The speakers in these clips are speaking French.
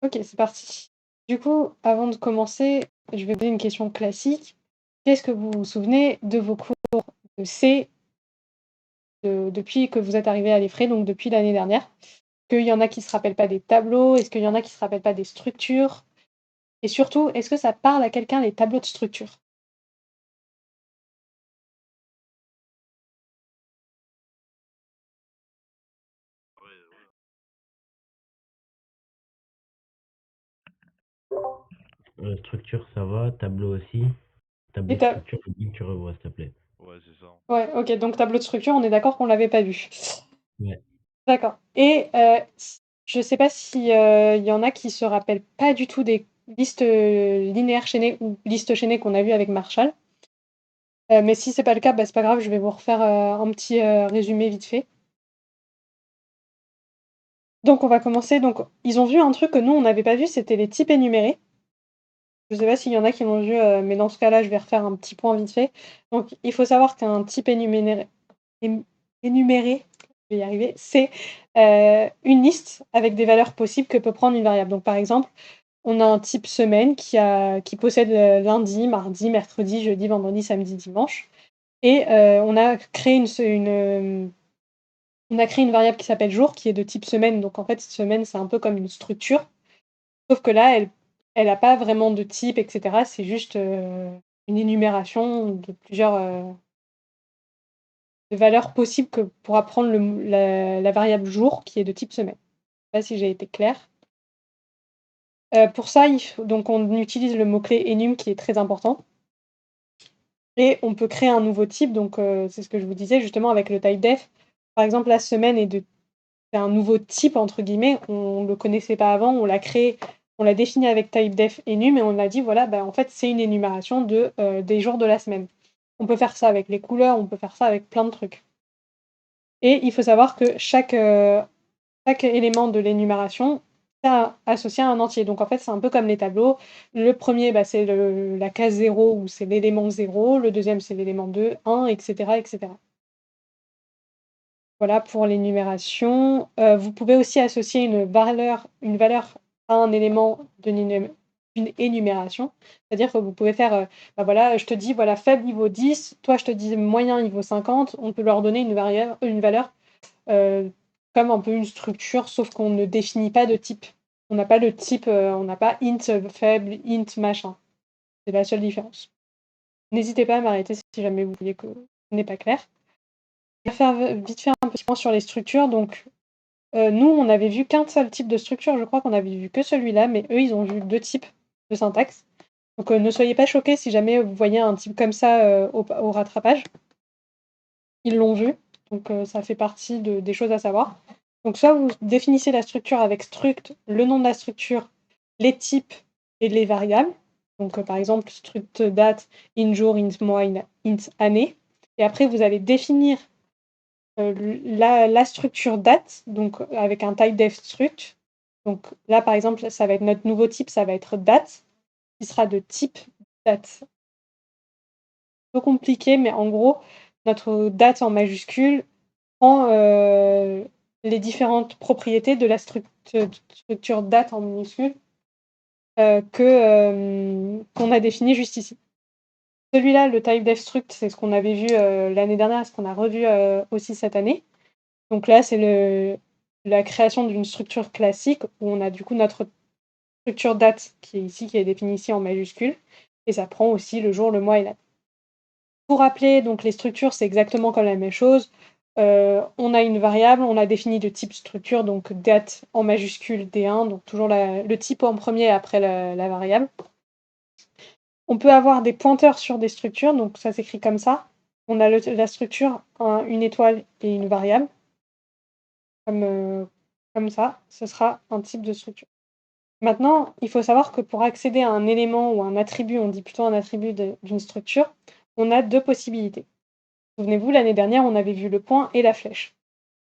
OK, c'est parti. Du coup, avant de commencer, je vais poser une question classique. Qu'est-ce que vous vous souvenez de vos cours de C, depuis que vous êtes arrivé à l'EFRE, donc depuis l'année dernière? Qu'il y en a qui se rappellent pas des tableaux? Est-ce qu'il y en a qui se rappellent pas des structures? Et surtout, est-ce que ça parle à quelqu'un les tableaux de structure? Structure, ça va. Tableau aussi. Tableau Et de ta structure, je veux bien que tu revois, s'il te plaît. Ouais, c'est ça. Ouais, OK, donc tableau de structure, on est d'accord qu'on l'avait pas vu. Ouais. D'accord et je sais pas si, il y en a qui se rappellent pas du tout des listes, linéaires chaînées ou listes chaînées qu'on a vues avec Marshall. Mais si c'est pas le cas, bah, c'est pas grave, je vais vous refaire, un petit, résumé vite fait. Donc on va commencer donc ils ont vu un truc que nous on n'avait pas vu, c'était les types énumérés. Je sais pas s'il y en a qui l'ont vu, mais dans ce cas-là, je vais refaire un petit point vite fait. Donc il faut savoir qu'un type énuméré, je vais y arriver, c'est, une liste avec des valeurs possibles que peut prendre une variable. Donc par exemple, on a un type semaine qui possède, lundi, mardi, mercredi, jeudi, vendredi, samedi, dimanche et on a créé une variable qui s'appelle jour, qui est de type semaine, donc en fait, semaine, c'est un peu comme une structure, sauf que là, elle a pas vraiment de type et cetera, c'est juste, une énumération de plusieurs, de valeurs possibles que pourra prendre la variable jour qui est de type semaine. Je sais pas si j'ai été claire? Pour ça, il faut donc on utilise le mot-clé enum qui est très important et on peut créer un nouveau type donc c'est ce que je vous disais justement avec le typedef. Par exemple, la semaine c'est un nouveau type entre guillemets, on le connaissait pas avant, on l'a créé, on l'a défini avec typedef enum et on a dit voilà, bah, en fait, c'est une énumération des jours de la semaine. On peut faire ça avec les couleurs, on peut faire ça avec plein de trucs et il faut savoir que chaque élément de l'énumération est associé à un entier. Donc en fait, c'est un peu comme les tableaux. Le premier, bah, c'est la case 0 où c'est l'élément 0, le deuxième, c'est l'élément 2, 1 et cetera et cetera. Voilà pour l'énumération. Vous pouvez aussi associer une valeur à un élément d'une énumération. C'est-à-dire que vous pouvez faire, bah, voilà, je te dis, voilà, faible, il vaut 10, toi, je te dis moyen, il vaut 50. On peut leur donner une valeur, heu, comme un peu une structure, sauf qu'on ne définit pas de type. On n'a pas le type, on n'a pas int, faible, int machin. C'est la seule différence. N'hésitez pas à m'arrêter si jamais vous voyez que ce n'est pas clair. Je vais faire vite fait un petit point sur les structures. Donc, nous, on n'avait vu qu'un seul type de structure, je crois qu'on avait vu que celui-là, mais eux, ils ont vu 2 types de syntaxe. Donc, ne soyez pas choqués si jamais vous voyez un type comme ça, au rattrapage. Ils l'ont vu, donc ça fait partie des choses à savoir. Donc soit vous définissez la structure avec struct, le nom de la structure, les types et les variables. Donc, par exemple, struct date, int jour, int mois, int année et après vous allez définir la structure date, donc avec un typedef struct. Donc là, par exemple, ça va être notre nouveau type, ça va être date, qui sera de type date. Un peu compliqué, mais en gros, notre date en majuscule prend, les différentes propriétés de la structure date en minuscule, qu'on a définie juste ici. Celui-là, le typedef struct, c'est ce qu'on avait vu, l'année dernière et ce qu'on a revu, aussi cette année. Donc là, c'est la création d'une structure classique où on a du coup notre structure date qui est ici, qui est définie ici en majuscule et ça prend aussi le jour, le mois et l'année. Pour rappeler donc les structures, c'est exactement comme la même chose. On a une variable, on a défini de type structure, donc date en majuscule D1, donc toujours le type en premier après la variable. On peut avoir des pointeurs sur des structures, donc ça s'écrit comme ça. On a la structure, une étoile et une variable. Comme ça, ce sera un type de structure. Maintenant, il faut savoir que pour accéder à un élément ou un attribut, on dit plutôt un attribut d'une structure, on a 2 possibilités. Souvenez-vous, l'année dernière, on avait vu le point et la flèche.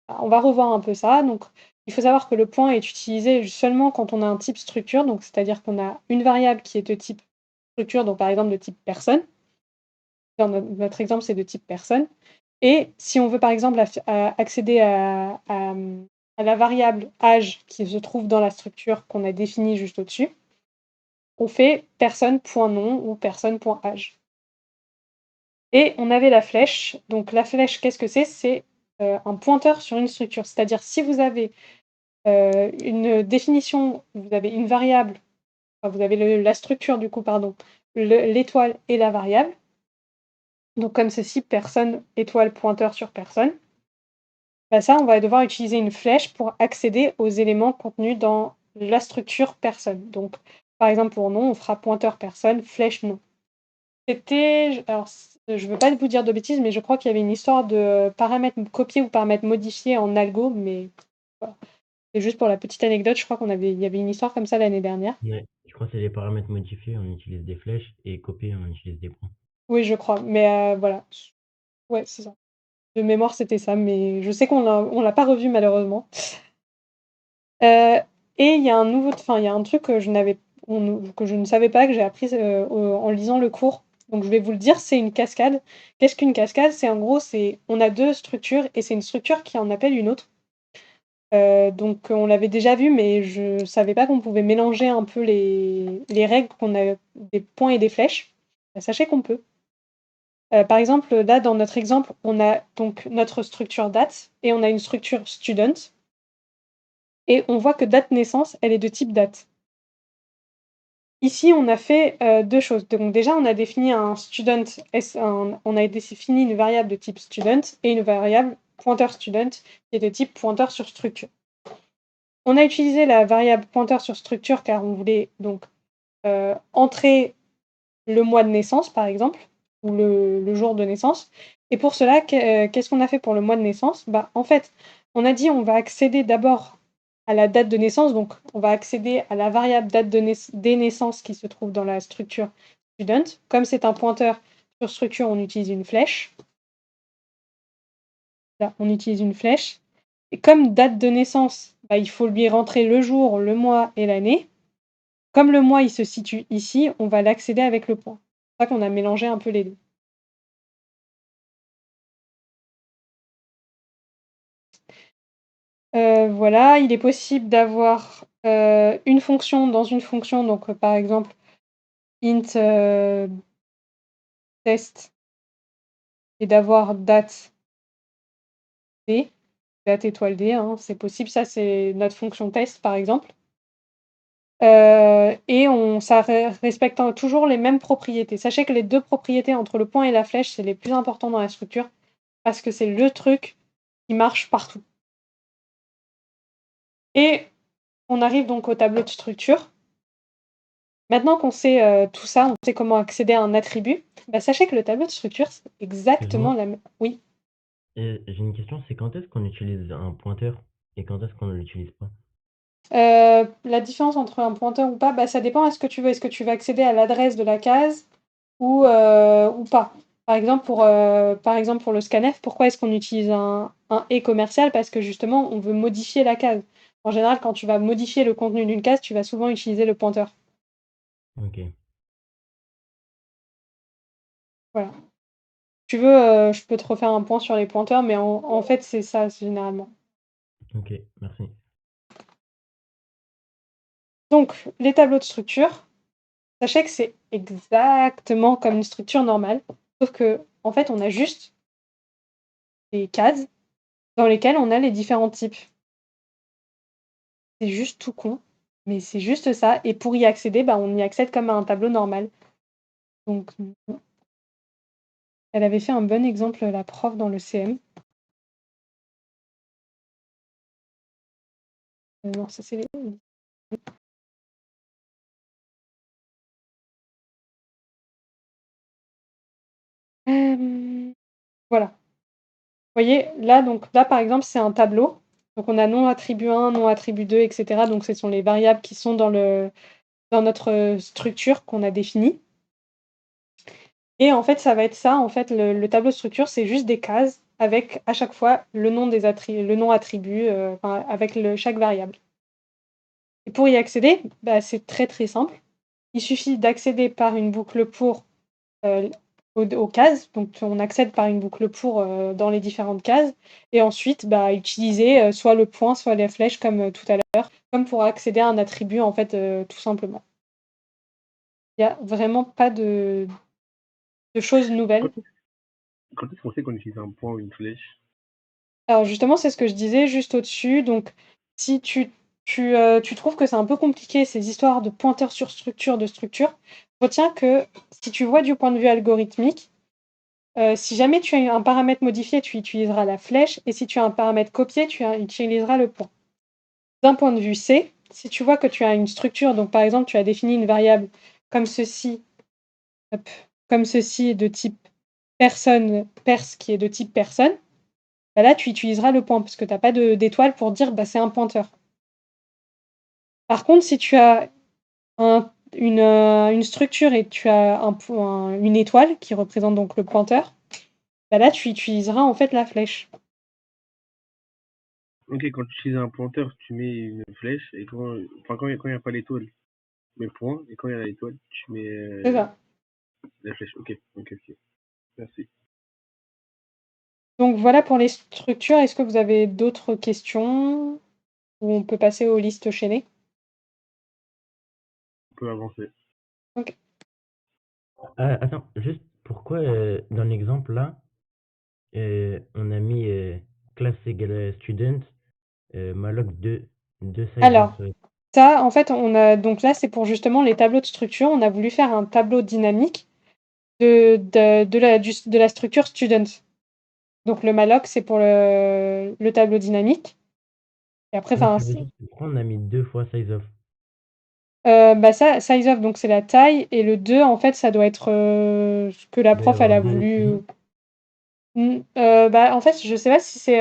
On va revoir un peu ça. Donc, il faut savoir que le point est utilisé seulement quand on a un type structure, donc c'est-à-dire qu'on a une variable qui est de type structure, donc par exemple de type personne. Dans notre exemple, c'est de type personne. Et si on veut par exemple accéder à la variable âge qui se trouve dans la structure qu'on a définie juste au-dessus, on fait personne.nom ou personne.âge. Et on avait la flèche. Donc la flèche, qu'est-ce que c'est? C'est un pointeur sur une structure. C'est-à-dire si vous avez une définition, vous avez une variable, enfin, vous avez la structure du coup, pardon, l'étoile et la variable. Donc comme ceci, personne, étoile, pointeur sur personne. Bah ça, on va devoir utiliser une flèche pour accéder aux éléments contenus dans la structure personne. Donc par exemple pour nom, on fera pointeur personne, flèche nom. Alors je veux pas vous dire de bêtises, mais je crois qu'il y avait une histoire de paramètres copiés ou paramètres modifiés en algo, mais voilà. C'est juste pour la petite anecdote, je crois il y avait une histoire comme ça l'année dernière. Ouais, je crois que c'est les paramètres modifiés, on utilise des flèches et copier, on utilise des points. Oui, je crois, mais voilà. Ouais, c'est ça. De mémoire, c'était ça, mais je sais on l'a pas revu malheureusement. Heu et il y a il y a un truc que que je ne savais pas, que j'ai appris, en lisant le cours, donc je vais vous le dire, c'est une cascade. Qu'est-ce qu'une cascade? C'est en gros, on a 2 structures et c'est une structure qui en appelle une autre. Donc on l'avait déjà vu, mais je savais pas qu'on pouvait mélanger un peu les règles qu'on a des points et des flèches. Bah, sachez qu'on peut. Par exemple, là, dans notre exemple, on a donc notre structure date et on a une structure student et on voit que date naissance, elle est de type date. Ici, on a fait, 2 choses. Donc déjà, on a défini un student on a défini une variable de type student et une variable pointeur student qui est de type pointeur sur structure. On a utilisé la variable pointeur sur structure car on voulait donc, entrer le mois de naissance, par exemple, ou le jour de naissance. Et pour cela, qu'est-ce qu'on a fait pour le mois de naissance? Bah, en fait, on a dit on va accéder d'abord à la date de naissance, donc on va accéder à la variable date des naissances qui se trouve dans la structure student. Comme c'est un pointeur sur structure, on utilise une flèche. Là, on utilise une flèche. Et comme date de naissance, bah, il faut lui rentrer le jour, le mois et l'année. Comme le mois, il se situe ici, on va l'accéder avec le point. C'est pour ça qu'on a mélangé un peu les 2. Voilà, il est possible d'avoir, une fonction dans une fonction, donc par exemple int, test et d'avoir date d, date étoile d, hein, c'est possible. Ça, c'est notre fonction test, par exemple. Et ça respecte toujours les mêmes propriétés. Sachez que les 2 propriétés entre le point et la flèche, c'est les plus importants dans la structure parce que c'est le truc qui marche partout. Et on arrive donc au tableau de structure. Maintenant qu'on sait, tout ça, on sait comment accéder à un attribut, bah, sachez que le tableau de structure, c'est exactement Excuse-moi, la même. Oui. j'ai une question, c'est quand est-ce qu'on utilise un pointeur et quand est-ce qu'on ne l'utilise pas? La différence entre un pointeur ou pas, bah, ça dépend à ce que tu veux. Est-ce que tu veux accéder à l'adresse de la case ou pas? Par exemple pour le scanf, pourquoi est-ce qu'on utilise un et commercial? Parce que justement, on veut modifier la case. En général, quand tu vas modifier le contenu d'une case, tu vas souvent utiliser le pointeur. OK, Voilà. Tu veux, je peux te refaire un point sur les pointeurs, mais en fait, c'est ça, généralement. OK, merci. Donc les tableaux de structure, sachez que c'est exactement comme une structure normale, sauf qu'en fait, on a juste des cases dans lesquelles on a les différents types. C'est juste tout con, mais c'est juste ça et pour y accéder, bah, on y accède comme à un tableau normal. Donc elle avait fait un bon exemple, la prof dans le CM. Non, ça c'est les voilà. Vous voyez, là, par exemple, c'est un tableau. Donc on a nom attribut 1, nom attribut 2 et cetera. Donc ce sont les variables qui sont dans notre, structure qu'on a définie et en fait, ça va être ça, en fait, le tableau de structure, c'est juste des cases avec à chaque fois le nom attribut, enfin avec chaque variable et pour y accéder, bah, c'est très, très simple. Il suffit d'accéder par une boucle pour, aux cases. Donc on accède par une boucle pour, dans les différentes cases et ensuite, bah, utiliser, soit le point, soit les flèches comme, tout à l'heure, comme pour accéder à un attribut en fait, tout simplement. Il y a vraiment pas de choses Quand nouvelles. quand est-ce qu'on sait qu'on utilise un point ou une flèche? Alors justement, c'est ce que je disais juste au-dessus, donc si tu trouves que c'est un peu compliqué ces histoires de pointeurs sur structure, de structure, retiens que si tu vois du point de vue algorithmique, si jamais tu as un paramètre modifié, tu utiliseras la flèche et si tu as un paramètre copié, utiliseras le point. D'un point de vue C, si tu vois que tu as une structure, donc par exemple, tu as défini une variable comme ceci, hop, comme ceci de type personne, pers qui est de type personne, bah là, tu utiliseras le point parce que tu as pas d'étoile pour dire, bah, c'est un pointeur. Par contre, si tu as une structure et tu as une étoile qui représente donc le pointeur, bah, là, tu utiliseras en fait la flèche. OK, quand tu utilises un pointeur, tu mets une flèche et quand il y a pas l'étoile, tu mets le point et quand il y a l'étoile, tu mets, C'est ça. la flèche. OK, OK, OK. Merci. Donc voilà pour les structures. Est-ce que vous avez d'autres questions? Ou on peut passer aux listes chaînées? On peut avancer. OK. Attends, juste pourquoi, dans l'exemple là, on a mis, class égale à student, malloc 2 size of, Alors, ça, en fait, on a donc là, c'est pour justement les tableaux de structure. On a voulu faire un tableau dynamique de la structure student. Donc le malloc, c'est pour le tableau dynamique et après, non, ce enfin, que je veux dire, c'est pourquoi on a mis 2 fois size of? bah, ça, size of, donc c'est la taille et le 2 en fait, ça doit être, ce que la Il doit y prof, elle avoir a 2 voulu, lignes? bah, en fait, je sais pas si c'est,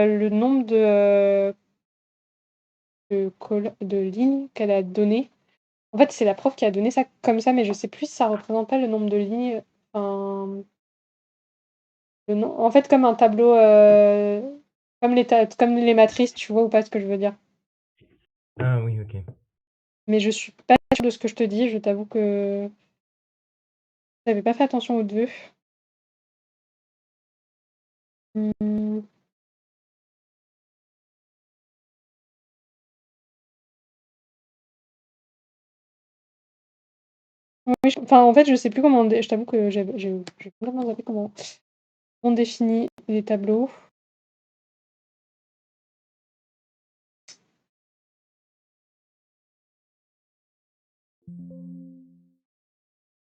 le nombre de lignes qu'elle a donné. En fait, c'est la prof qui a donné ça comme ça, mais je sais plus si ça représente pas le nombre de lignes, enfin, le nom en fait, comme un tableau, comme les matrices, tu vois ou pas ce que je veux dire? Ah oui, OK. Mais je suis pas sûre de ce que je te dis, je t'avoue que j'avais pas fait attention aux 2. Mmh. Oui, enfin, en fait, je sais plus comment je t'avoue que j'ai complètement zappé comment on définit les tableaux.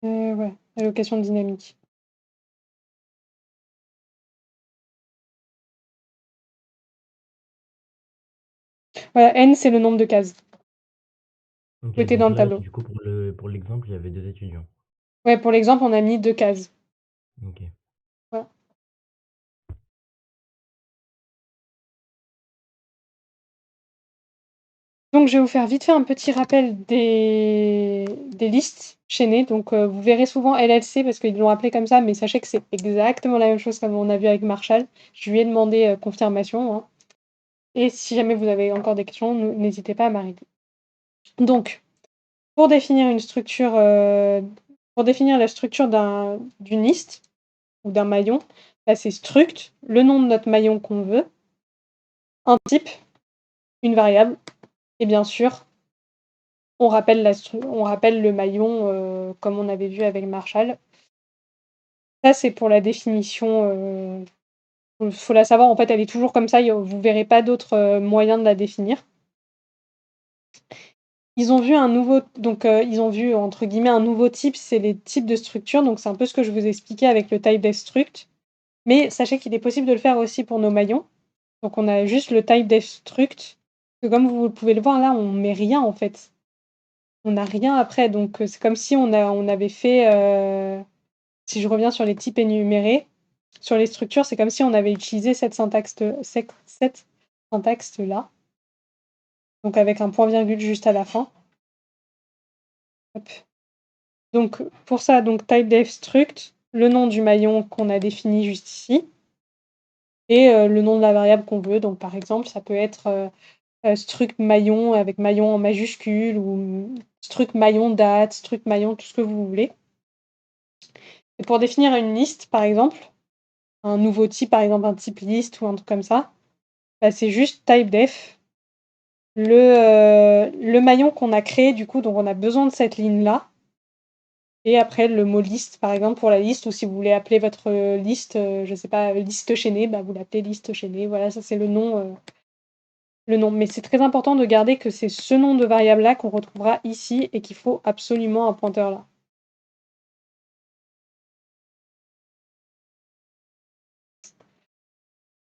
Ouais, allocation dynamique. Voilà, n, c'est le nombre de cases OK, souhaitées dans donc le là, tableau. du coup, pour l'exemple, il y avait 2 étudiants. Ouais, pour l'exemple, on a mis 2 cases. OK. Voilà. Donc je vais vous faire vite fait un petit rappel des listes chaînées. Donc, vous verrez souvent LLC parce qu'ils l'ont appelé comme ça, mais sachez que c'est exactement la même chose comme on a vu avec Marshall. Je lui ai demandé, confirmation, hein, et si jamais vous avez encore des questions, n'hésitez pas à m'arrêter. Donc, pour définir une structure, pour définir la structure d'une liste ou d'un maillon, bah, c'est struct, le nom de notre maillon qu'on veut, un type, une variable et bien sûr, on rappelle le maillon, comme on avait vu avec Marshall. Ça, c'est pour la définition, faut la savoir, en fait, elle est toujours comme ça, vous verrez pas d'autres, moyens de la définir. Ils ont vu un nouveau donc ils ont vu entre guillemets «un nouveau type», c'est les types de structures, donc c'est un peu ce que je vous expliquais avec le type struct. Mais sachez qu'il est possible de le faire aussi pour nos maillons. Donc on a juste le type struct, que comme vous pouvez le voir là, on met rien en fait. On n'a rien après, donc c'est comme si on avait fait, si je reviens sur les types énumérés, sur les structures, c'est comme si on avait utilisé cette syntaxe-là, donc avec un point virgule juste à la fin. Hop. Donc pour ça, donc type struct, le nom du maillon qu'on a défini juste ici et le nom de la variable qu'on veut. Donc par exemple, ça peut être, struct maillon avec maillon en majuscule ou struct maillon date, struct maillon tout ce que vous voulez. Et pour définir une liste, par exemple, un nouveau type, par exemple un type liste ou un truc comme ça, bah, c'est juste typedef, le maillon qu'on a créé du coup, donc on a besoin de cette ligne-là et après le mot liste, par exemple, pour la liste ou si vous voulez appeler votre, liste, je sais pas, liste chaînée, bah, vous l'appelez liste chaînée. Voilà, ça c'est le nom. Mais c'est très important de garder que c'est ce nom de variable-là qu'on retrouvera ici et qu'il faut absolument un pointeur là.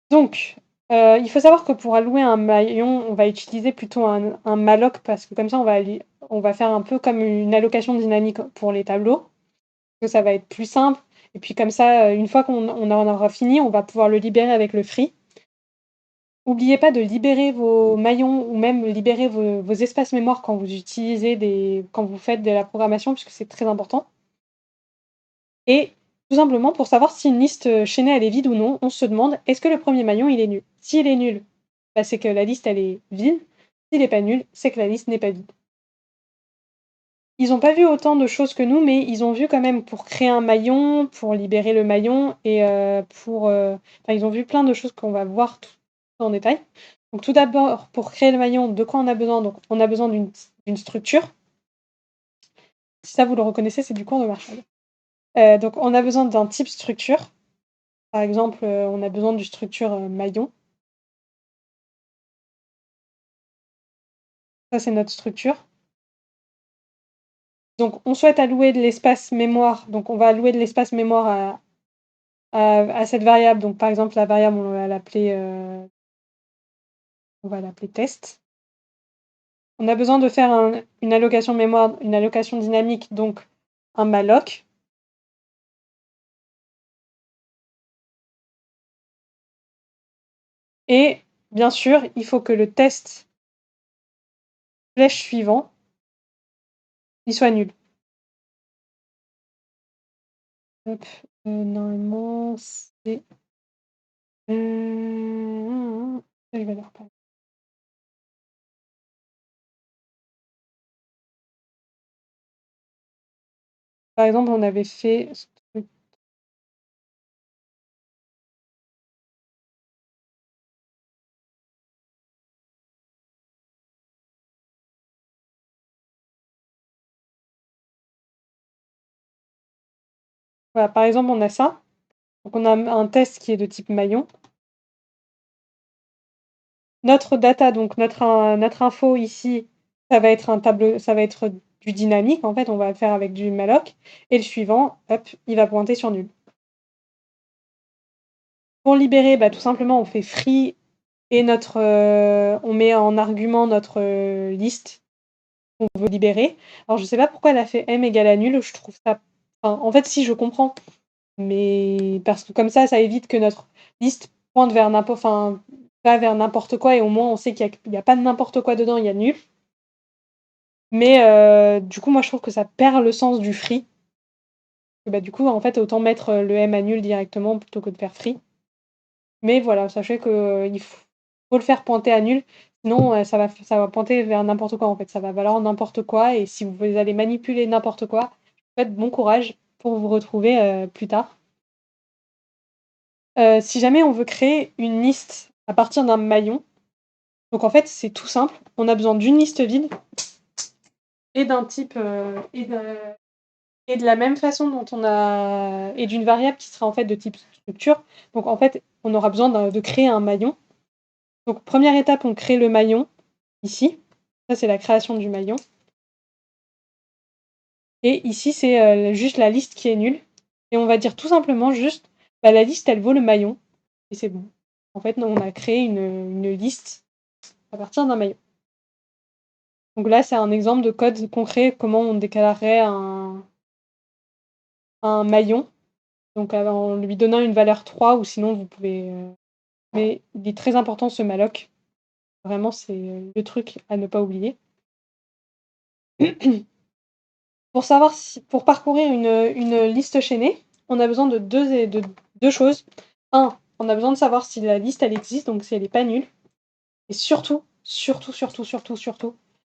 Donc, il faut savoir que pour allouer un maillon, on va utiliser plutôt un malloc parce que comme ça on va faire un peu comme une allocation dynamique pour les tableaux, que ça va être plus simple et puis comme ça, une fois qu'on en aura fini, on va pouvoir le libérer avec le free. N'oubliez pas de libérer vos maillons ou même libérer vos espaces mémoire quand vous faites de la programmation puisque c'est très important. Et tout simplement pour savoir si une liste, chaînée elle est vide ou non, on se demande: «Est-ce que le premier maillon il est nul?» S'il est nul, bah, c'est que la liste elle est vide. S'il est pas nul, c'est que la liste n'est pas vide. Ils ont pas vu autant de choses que nous, mais ils ont vu quand même pour créer un maillon, pour libérer le maillon et enfin ils ont vu plein de choses qu'on va voir tout en détail. Donc tout d'abord, pour créer le maillon, de quoi on a besoin? Donc on a besoin d'une structure. Si ça vous le reconnaissez, c'est du cours de Marshall. Donc on a besoin d'un type structure. Par exemple, on a besoin d'une structure, maillon. Ça, c'est notre structure. Donc on souhaite allouer de l'espace mémoire, donc on va allouer de l'espace mémoire à cette variable. Donc par exemple, la variable, on va l'appeler test. On a besoin de faire une allocation mémoire, une allocation dynamique, donc un malloc. Et bien sûr, il faut que le test flèche suivant, il soit nul. Hop, normalement, c'est, je vais le reprendre. Par exemple, on avait fait ce truc. Voilà, par exemple, on a ça. Donc on a un test qui est de type maillon. Notre data, donc notre info ici, ça va être un tableau, ça va être du dynamique, en fait, on va le faire avec du malloc et le suivant, hop, il va pointer sur nul. Pour libérer, bah, tout simplement, on fait free et on met en argument notre, liste qu'on veut libérer. Alors je sais pas pourquoi elle a fait m égale à nul, je trouve ça enfin, en fait, si, je comprends, mais parce que comme ça évite que notre liste pointe vers va vers n'importe quoi et au moins on sait qu'il y a pas de n'importe quoi dedans, il y a nul. Mais du coup, moi, je trouve que ça perd le sens du free. Bah, du coup, en fait, autant mettre, le m à nul directement plutôt que de faire free. Mais voilà, sachez qu'il faut le faire pointer à nul, sinon, ça va pointer vers n'importe quoi, en fait. Ça va valoir n'importe quoi et si vous allez manipuler n'importe quoi, faites bon courage pour vous retrouver, plus tard. Si jamais on veut créer une liste à partir d'un maillon, donc en fait, c'est tout simple. On a besoin d'une liste vide et d'un type, et de la même façon et d'une variable qui sera en fait de type structure. Donc en fait, on aura besoin de créer un maillon. Donc première étape, on crée le maillon ici. Ça, c'est la création du maillon. Et ici, c'est juste la liste qui est nulle. Et on va dire tout simplement juste, bah, la liste, elle vaut le maillon. Et c'est bon. En fait, on a créé une liste à partir d'un maillon. Donc là, c'est un exemple de code concret, comment on déclarerait un maillon. Donc en lui donnant une valeur 3 ou sinon vous pouvez, mais il est très important ce malloc. Vraiment, c'est, le truc à ne pas oublier. Pour parcourir une liste chaînée, on a besoin de deux choses. On a besoin de savoir si la liste elle existe, donc si elle est pas nulle. Et surtout,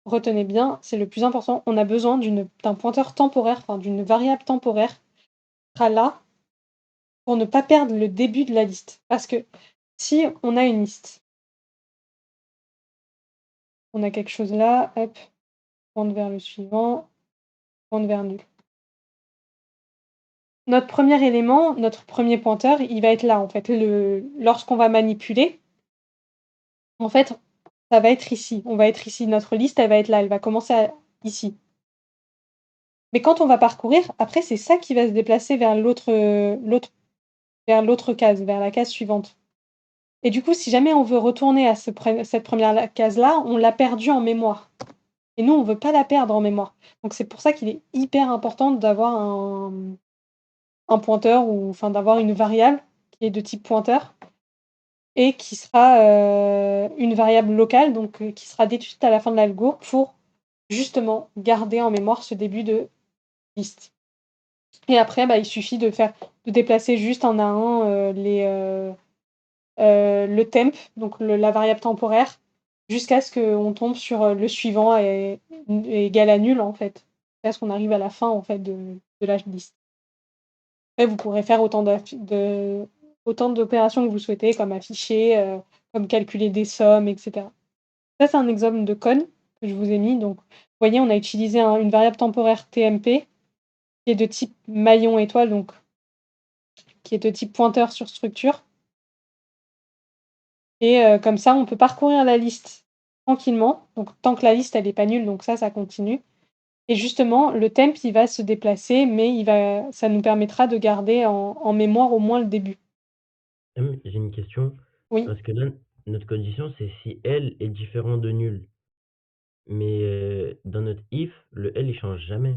retenez bien, c'est le plus important, on a besoin d'un pointeur temporaire, enfin d'une variable temporaire sera là pour ne pas perdre le début de la liste. Parce que si on a une liste, on a quelque chose là, hop, pointe vers le suivant, pointe vers nul. Notre premier élément, notre premier pointeur, il va être là, en fait. Lorsqu'on va manipuler, en fait, ça va être ici. On va être ici. Notre liste, elle va être là. Elle va commencer ici. Mais quand on va parcourir, après, c'est ça qui va se déplacer vers vers l'autre case, vers la case suivante. Et du coup, si jamais on veut retourner à cette première case-là, on l'a perdue en mémoire. Et nous, on veut pas la perdre en mémoire. Donc c'est pour ça qu'il est hyper important d'avoir un pointeur ou enfin d'avoir une variable qui est de type pointeur et qui sera, une variable locale, donc qui sera déduite à la fin de l'algo pour justement garder en mémoire ce début de liste. Et après, bah, il suffit de déplacer juste un à un, le temp, donc la variable temporaire, jusqu'à ce qu'on tombe sur le suivant est égal à nul, en fait. Jusqu'à ce qu'on arrive à la fin, en fait, de la liste. Après, vous pourrez faire autant d'opérations que vous souhaitez, comme afficher, comme calculer des sommes, etc. Ça, c'est un exemple de code que je vous ai mis. Donc, vous voyez, on a utilisé une variable temporaire TMP qui est de type maillon étoile, donc qui est de type pointeur sur structure. Et comme ça, on peut parcourir la liste tranquillement, donc tant que la liste, elle est pas nulle, donc ça continue. Et justement, le temp, il va se déplacer, mais ça nous permettra de garder en mémoire au moins le début. J'ai une question, Oui. parce que là, notre condition, c'est si L est différent de nul. Mais dans notre if, le L, il change jamais.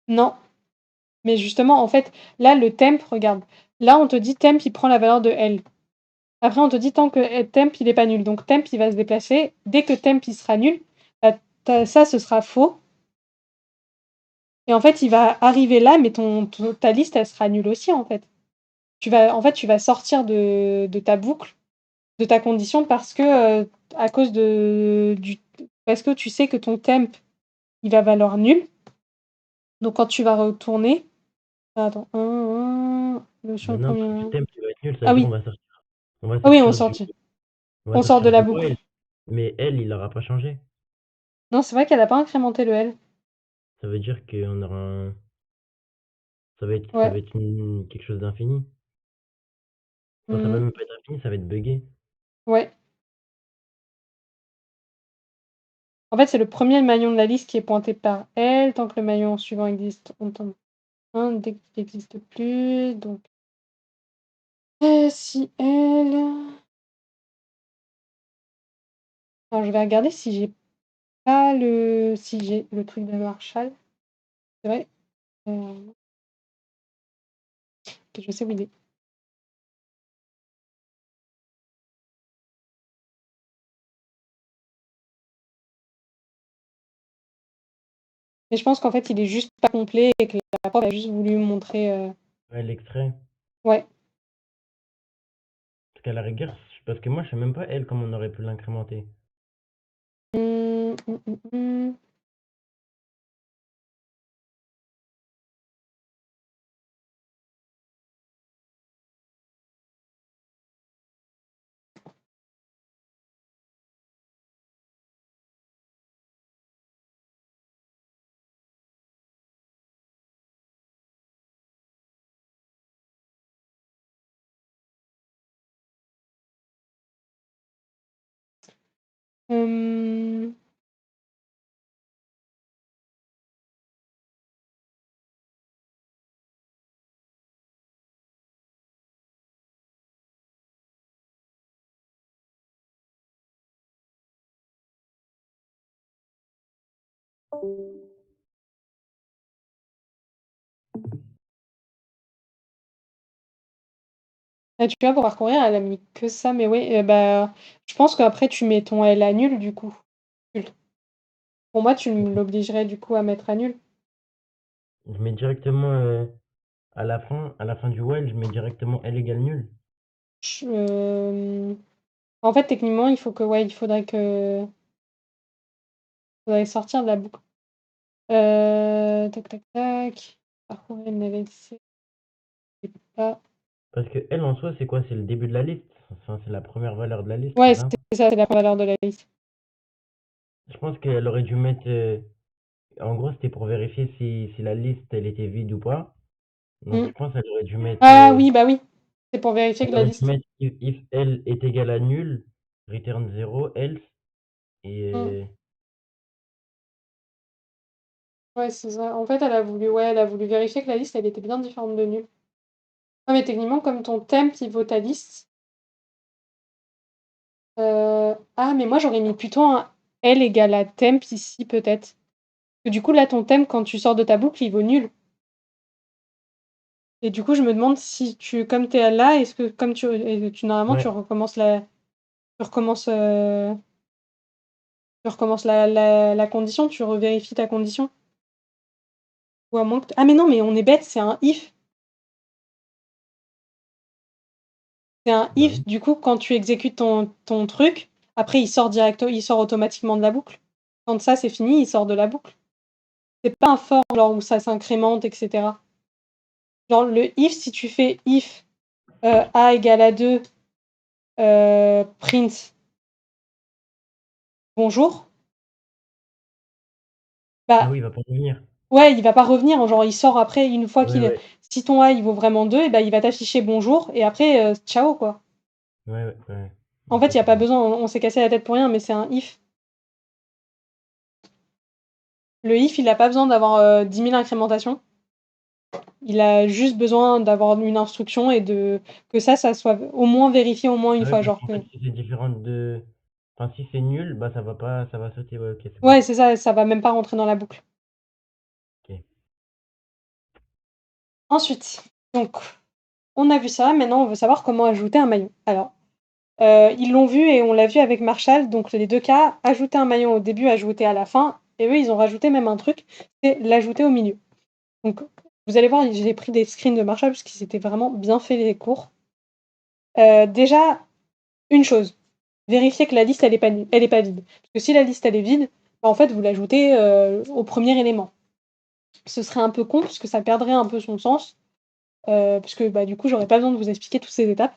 Non, mais justement, en fait, là, le temp, regarde, là, on te dit temp, il prend la valeur de L. Après, on te dit tant que temp, il est pas nul. Donc temp, il va se déplacer. Dès que temp, il sera nul, bah, ça, ce sera faux. Et en fait, il va arriver là, mais ta liste, elle sera nulle aussi, en fait. Tu vas sortir de ta boucle, de ta condition, parce que, parce que tu sais que ton temp, il va valoir nul. Donc quand tu vas retourner, attends, sur Ben le non, parce que premier. temp, il va être nul, ça veut Ah dire oui, on va ah oui, sortir du, on sort de la while, boucle. mais L, il n'aura pas changé. Non, c'est vrai qu'elle a pas incrémenté le L. Ça veut dire qu'on aura ça va Ouais. être quelque chose d'infini. Enfin, ça va Mmh. même pas être infini, ça va être buggé. Ouais. En fait, c'est le premier maillon de la liste qui est pointé par L. Tant que le maillon suivant existe, on tombe 1. Dès qu'il n'existe plus, donc si L. Alors, je vais regarder si j'ai le truc de Marshall. C'est vrai. Ok, je sais où il est. Mais je pense qu'en fait, il est juste pas complet et que la prof a juste voulu montrer. Ouais, l'extrait. Ouais. Parce qu'à la rigueur, parce que moi, je sais même pas L comment on aurait pu l'incrémenter. Mmh, mmh, mmh, mmh. Hem. Tu vois, pour parcourir, elle a mis que ça, mais oui, bah, je pense qu'après tu mets ton L à nul, du coup. Nul. Pour moi, tu l'obligerais, du coup, à mettre à nul. Je mets directement à la fin du while, je mets directement L égale nul. En fait, techniquement, il faudrait sortir de la boucle. Tac, tac, tac. Parcourir une LLC. C'est pas Parce que L en soi, c'est quoi? C'est le début de la liste? Enfin, c'est la première valeur de la liste, c'est ouais, ça? c'est ça, c'est la valeur de la liste. Je pense qu'elle aurait dû mettre. En gros, c'était pour vérifier si la liste elle était vide ou pas. Donc Mmh. je pense qu'elle aurait dû mettre. Ah oui, bah oui, c'est pour vérifier Elle que la aurait dû liste mettre if L est égal à nul, return 0, else. Et mmh. Ouais, c'est ça. En fait, elle a voulu vérifier que la liste, elle était bien différente de nul. Ah mais techniquement, comme ton temp, il vaut ta liste. Ah, mais moi, j'aurais mis plutôt un L égale à temp ici, peut-être. Parce que du coup, là, ton temp, quand tu sors de ta boucle, il vaut nul. Et du coup, je me demande si comme tu es là, est-ce que comme normalement, ouais, tu recommences la condition, tu revérifies ta condition? Ou à moins que ah mais non, mais on est bête, c'est un if. C'est un bah if, oui. du coup, quand tu exécutes ton truc, après il sort automatiquement de la boucle. Quand ça, c'est fini, il sort de la boucle. C'est pas un for genre où ça s'incrémente et cetera. Genre le if, si tu fais if, a égale à 2, print bonjour, Ah bah, oui, il va pas revenir. ouais, il va pas revenir, genre il sort après une fois Ouais, ouais. si ton a, il vaut vraiment 2 et bah, il va t'afficher bonjour et après, ciao quoi. Ouais, ouais, ouais. En OK, fait, il y a c'est pas bon. besoin, on s'est cassé la tête pour rien, mais c'est un if. Le if, il a pas besoin d'avoir, 10 000 incrémentations. Il a juste besoin d'avoir une instruction et que ça soit au moins vérifié au moins une Ah oui, fois, parce genre qu'en que fait, si c'est différent de. Enfin, si c'est nul, bah ça va sauter. Ouais, OK, c'est bon. ouais, c'est ça, ça va même pas rentrer dans la boucle. OK. Ensuite, donc on a vu ça, maintenant on veut savoir comment ajouter un maillon. Alors, ils l'ont vu et on l'a vu avec Marshall, donc les 2 cas, ajouter un maillon au début, ajouter à la fin et eux, ils ont rajouté même un truc, c'est l'ajouter au milieu. Donc vous allez voir, j'ai pris des screens de Marshall parce qu'ils s'étaient vraiment bien fait les cours. Déjà, une chose, vérifier que la liste elle est pas vide. Parce que si la liste elle est vide, bah, en fait vous l'ajoutez, au premier élément. Ce serait un peu con parce que ça perdrait un peu son sens, parce que, bah, du coup j'aurais pas besoin de vous expliquer toutes ces étapes.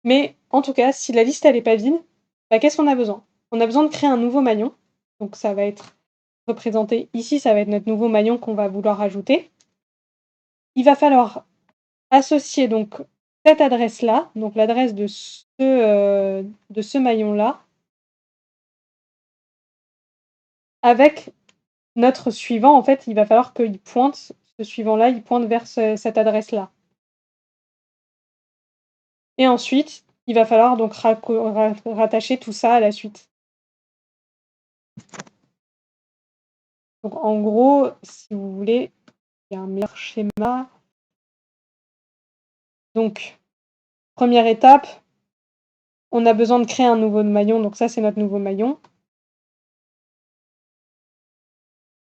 Mais en tout cas, si la liste elle est pas vide, bah, qu'est-ce qu'on a besoin? On a besoin de créer un nouveau maillon, donc ça va être représenté ici, ça va être notre nouveau maillon qu'on va vouloir ajouter. Il va falloir associer donc cette adresse-là, donc l'adresse de ce maillon-là avec notre suivant. En fait, il va falloir qu'il pointe, ce suivant-là, il pointe vers cette adresse-là. Et ensuite, il va falloir donc rattacher tout ça à la suite. Donc en gros, si vous voulez, il y a un meilleur schéma. Donc, première étape, on a besoin de créer un nouveau maillon. Donc ça, c'est notre nouveau maillon.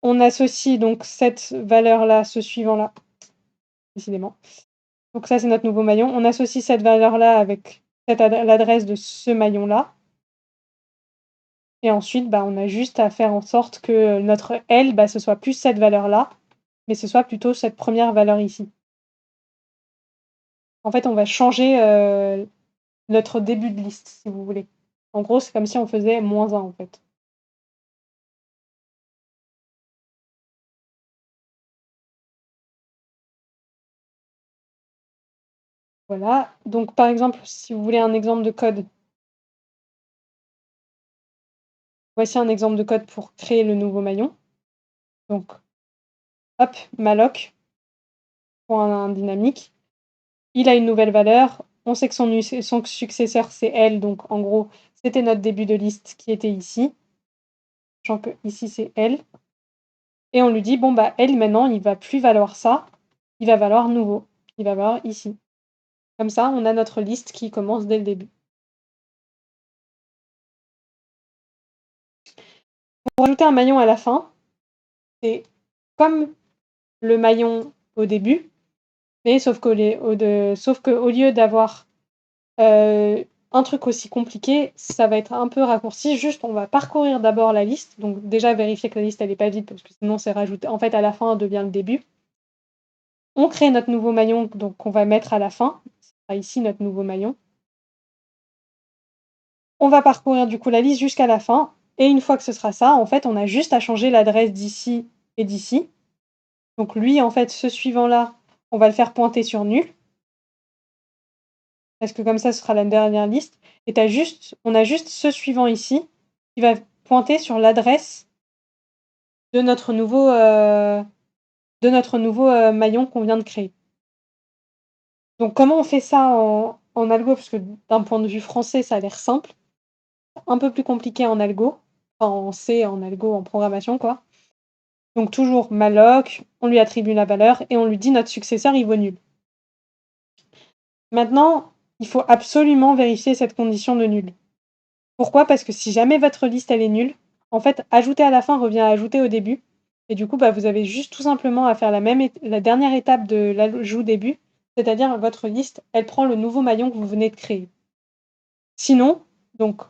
On associe donc cette valeur-là, ce suivant-là, décidément. Donc ça, c'est notre nouveau maillon. On associe cette valeur-là avec l'adresse de ce maillon-là. Et ensuite, bah, on a juste à faire en sorte que notre L, bah, ce soit plus cette valeur-là, mais ce soit plutôt cette première valeur ici. En fait, on va changer, notre début de liste, si vous voulez. En gros, c'est comme si on faisait -1, en fait. Voilà. Donc par exemple, si vous voulez un exemple de code voici un exemple de code pour créer le nouveau maillon. Donc hop, malloc point dynamique. Il a une nouvelle valeur. On sait que son successeur, c'est L, donc en gros, c'était notre début de liste qui était ici. Sachant que ici, c'est L. Et on lui dit, bon, bah, L, maintenant, il va plus valoir ça. Il va valoir nouveau. Il va valoir ici. Comme ça, on a notre liste qui commence dès le début. Pour ajouter un maillon à la fin, c'est comme le maillon au début, mais sauf qu'au lieu d'avoir un truc aussi compliqué, ça va être un peu raccourci. Juste, on va parcourir d'abord la liste. Donc déjà, vérifier que la liste, elle est pas vide, parce que sinon, c'est rajouté. En fait, à la fin, elle devient le début. On crée notre nouveau maillon, donc qu'on va mettre à la fin. Ce sera ici notre nouveau maillon. On va parcourir du coup la liste jusqu'à la fin. Et une fois que ce sera ça, en fait, on a juste à changer l'adresse d'ici et d'ici. Donc lui, en fait, ce suivant-là, on va le faire pointer sur nul. Parce que comme ça, ce sera la dernière liste. Et on a juste ce suivant ici qui va pointer sur l'adresse de notre nouveau maillon qu'on vient de créer. Donc comment on fait ça en algo? Parce que d'un point de vue français, ça a l'air simple. Un peu plus compliqué en algo, enfin en C, en algo, en programmation quoi. Donc toujours malloc, on lui attribue la valeur et on lui dit notre successeur il vaut nul. Maintenant, il faut absolument vérifier cette condition de nul. Pourquoi? Parce que si jamais votre liste elle est nulle, en fait, ajouter à la fin revient à ajouter au début. Et du coup, vous avez juste tout simplement à faire la dernière étape de l'ajout début, c'est-à-dire votre liste, elle prend le nouveau maillon que vous venez de créer. Sinon, donc,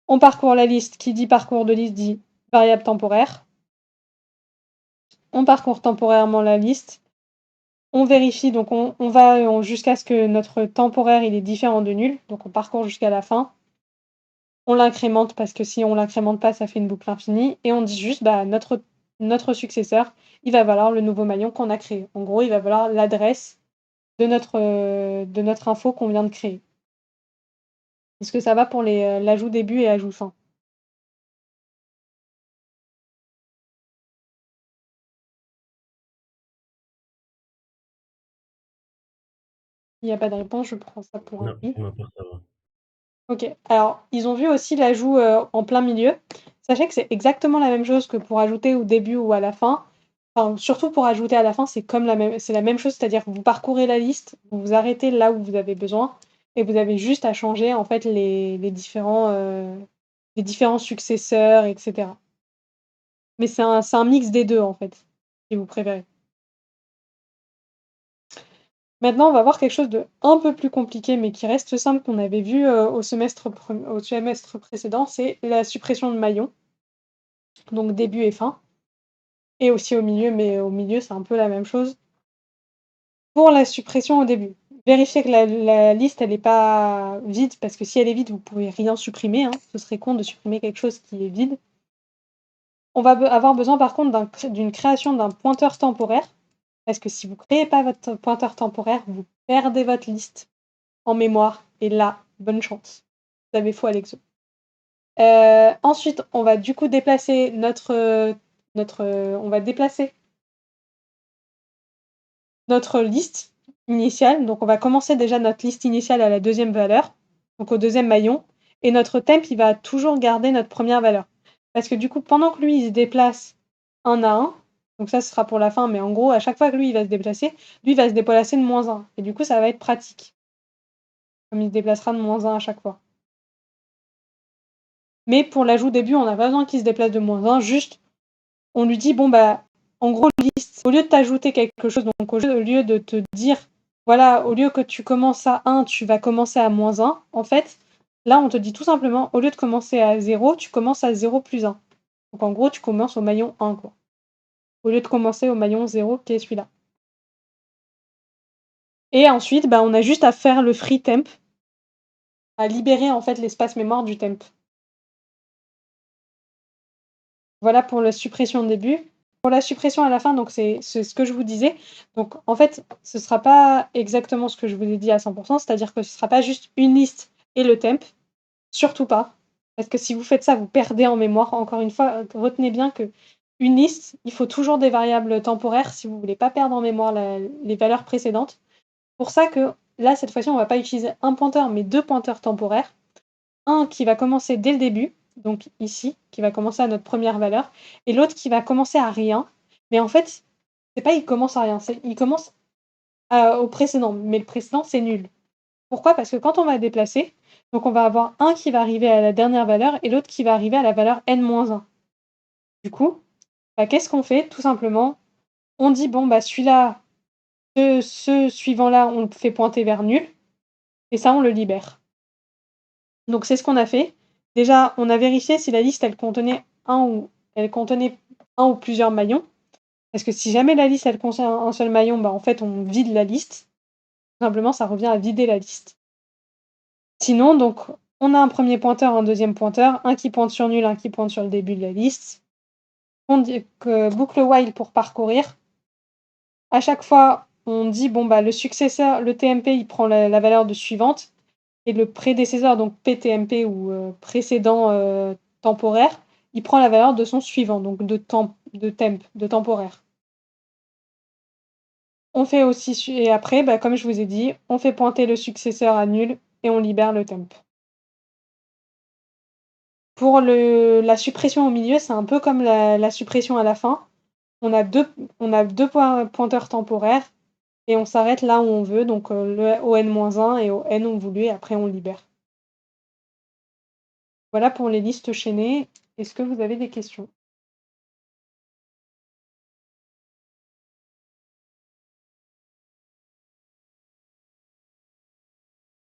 on parcourt la liste, qui dit parcours de liste dit variable temporaire. On parcourt temporairement la liste. On vérifie, donc on va jusqu'à ce que notre temporaire il est différent de nul. Donc on parcourt jusqu'à la fin. On l'incrémente parce que si on l'incrémente pas, ça fait une boucle infinie. Et on dit juste, notre successeur, il va valoir le nouveau maillon qu'on a créé. En gros, il va valoir l'adresse de notre info qu'on vient de créer. Est-ce que ça va pour l'ajout début et ajout fin? Il n'y a pas de réponse, je prends ça pour un Non, oui. pour ma part, ça va. OK. Alors, ils ont vu aussi l'ajout, en plein milieu. Sachez que c'est exactement la même chose que pour ajouter au début ou à la fin. Enfin, surtout pour ajouter à la fin, c'est la même chose, c'est-à-dire que vous parcourez la liste, vous vous arrêtez là où vous avez besoin et vous avez juste à changer, en fait, les différents successeurs et cetera. Mais c'est un mix des 2 en fait, si vous préférez. Maintenant, on va voir quelque chose de un peu plus compliqué, mais qui reste simple, qu'on avait vu, au semestre précédent, c'est la suppression de maillons, donc début et fin, et aussi au milieu, mais au milieu, c'est un peu la même chose. Pour la suppression au début, vérifiez que la liste, elle est pas vide, parce que si elle est vide, vous pouvez rien supprimer, hein. Ce serait con de supprimer quelque chose qui est vide. On va avoir besoin par contre d'une création d'un pointeur temporaire, parce que si vous créez pas votre pointeur temporaire, vous perdez votre liste en mémoire et là, bonne chance. Vous avez faux à l'exo. Ensuite, on va du coup déplacer on va déplacer notre liste initiale. Donc on va commencer déjà notre liste initiale à la deuxième valeur, donc au deuxième maillon, et notre temp, il va toujours garder notre première valeur. Parce que du coup, pendant que lui, il se déplace un à un, donc ça, ce sera pour la fin, mais en gros, à chaque fois que lui, il va se déplacer, lui, il va se déplacer de -1. Et du coup, ça va être pratique. Comme il se déplacera de -1 à chaque fois. Mais pour l'ajout début, on n'a pas besoin qu'il se déplace de -1, juste, on lui dit, bon, en gros, liste, au lieu de t'ajouter quelque chose, donc au lieu de te dire, voilà, au lieu que tu commences à 1, tu vas commencer à -1, en fait, là, on te dit tout simplement, au lieu de commencer à 0, tu commences à 0 plus 1. Donc en gros, tu commences au maillon 1, quoi. Au lieu de commencer au maillon 0, qui est celui-là. Et ensuite, on a juste à faire le free temp, à libérer en fait l'espace mémoire du temp. Voilà pour la suppression au début. Pour la suppression à la fin, donc c'est ce que je vous disais. Donc en fait, ce ne sera pas exactement ce que je vous ai dit à 100%, c'est-à-dire que ce ne sera pas juste une liste et le temp. Surtout pas. Parce que si vous faites ça, vous perdez en mémoire. Encore une fois, retenez bien que une liste, il faut toujours des variables temporaires si vous ne voulez pas perdre en mémoire les valeurs précédentes. Pour ça que là, cette fois-ci, on ne va pas utiliser un pointeur, mais 2 pointeurs temporaires. Un qui va commencer dès le début, donc ici, qui va commencer à notre première valeur, et l'autre qui va commencer à rien. Mais en fait, c'est pas il commence à rien, il commence au précédent, mais le précédent, c'est nul. Pourquoi? Parce que quand on va déplacer, donc on va avoir un qui va arriver à la dernière valeur et l'autre qui va arriver à la valeur n-1. Du coup, qu'est-ce qu'on fait? Tout simplement, on dit, bon, celui-là, ce suivant-là, on le fait pointer vers nul, et ça, on le libère. Donc c'est ce qu'on a fait. Déjà, on a vérifié si la liste, elle contenait un ou plusieurs maillons. Parce que si jamais la liste, elle contient un seul maillon, bah, en fait, on vide la liste. Tout simplement, ça revient à vider la liste. Sinon, donc, on a un premier pointeur, un deuxième pointeur, un qui pointe sur nul, un qui pointe sur le début de la liste. On dit que boucle while pour parcourir. À chaque fois, on dit, bon, bah, le successeur, le TMP, il prend la valeur de suivante. Et le prédécesseur, donc PTMP ou précédent temporaire, il prend la valeur de son suivant, donc de temporaire. On fait aussi et après, bah, comme je vous ai dit, on fait pointer le successeur à nul et on libère le temp. Pour la suppression au milieu, c'est un peu comme la suppression à la fin. On a deux pointeurs temporaires et on s'arrête là où on veut, donc au n-1 et au n on voulu et après on libère. Voilà pour les listes chaînées. Est-ce que vous avez des questions?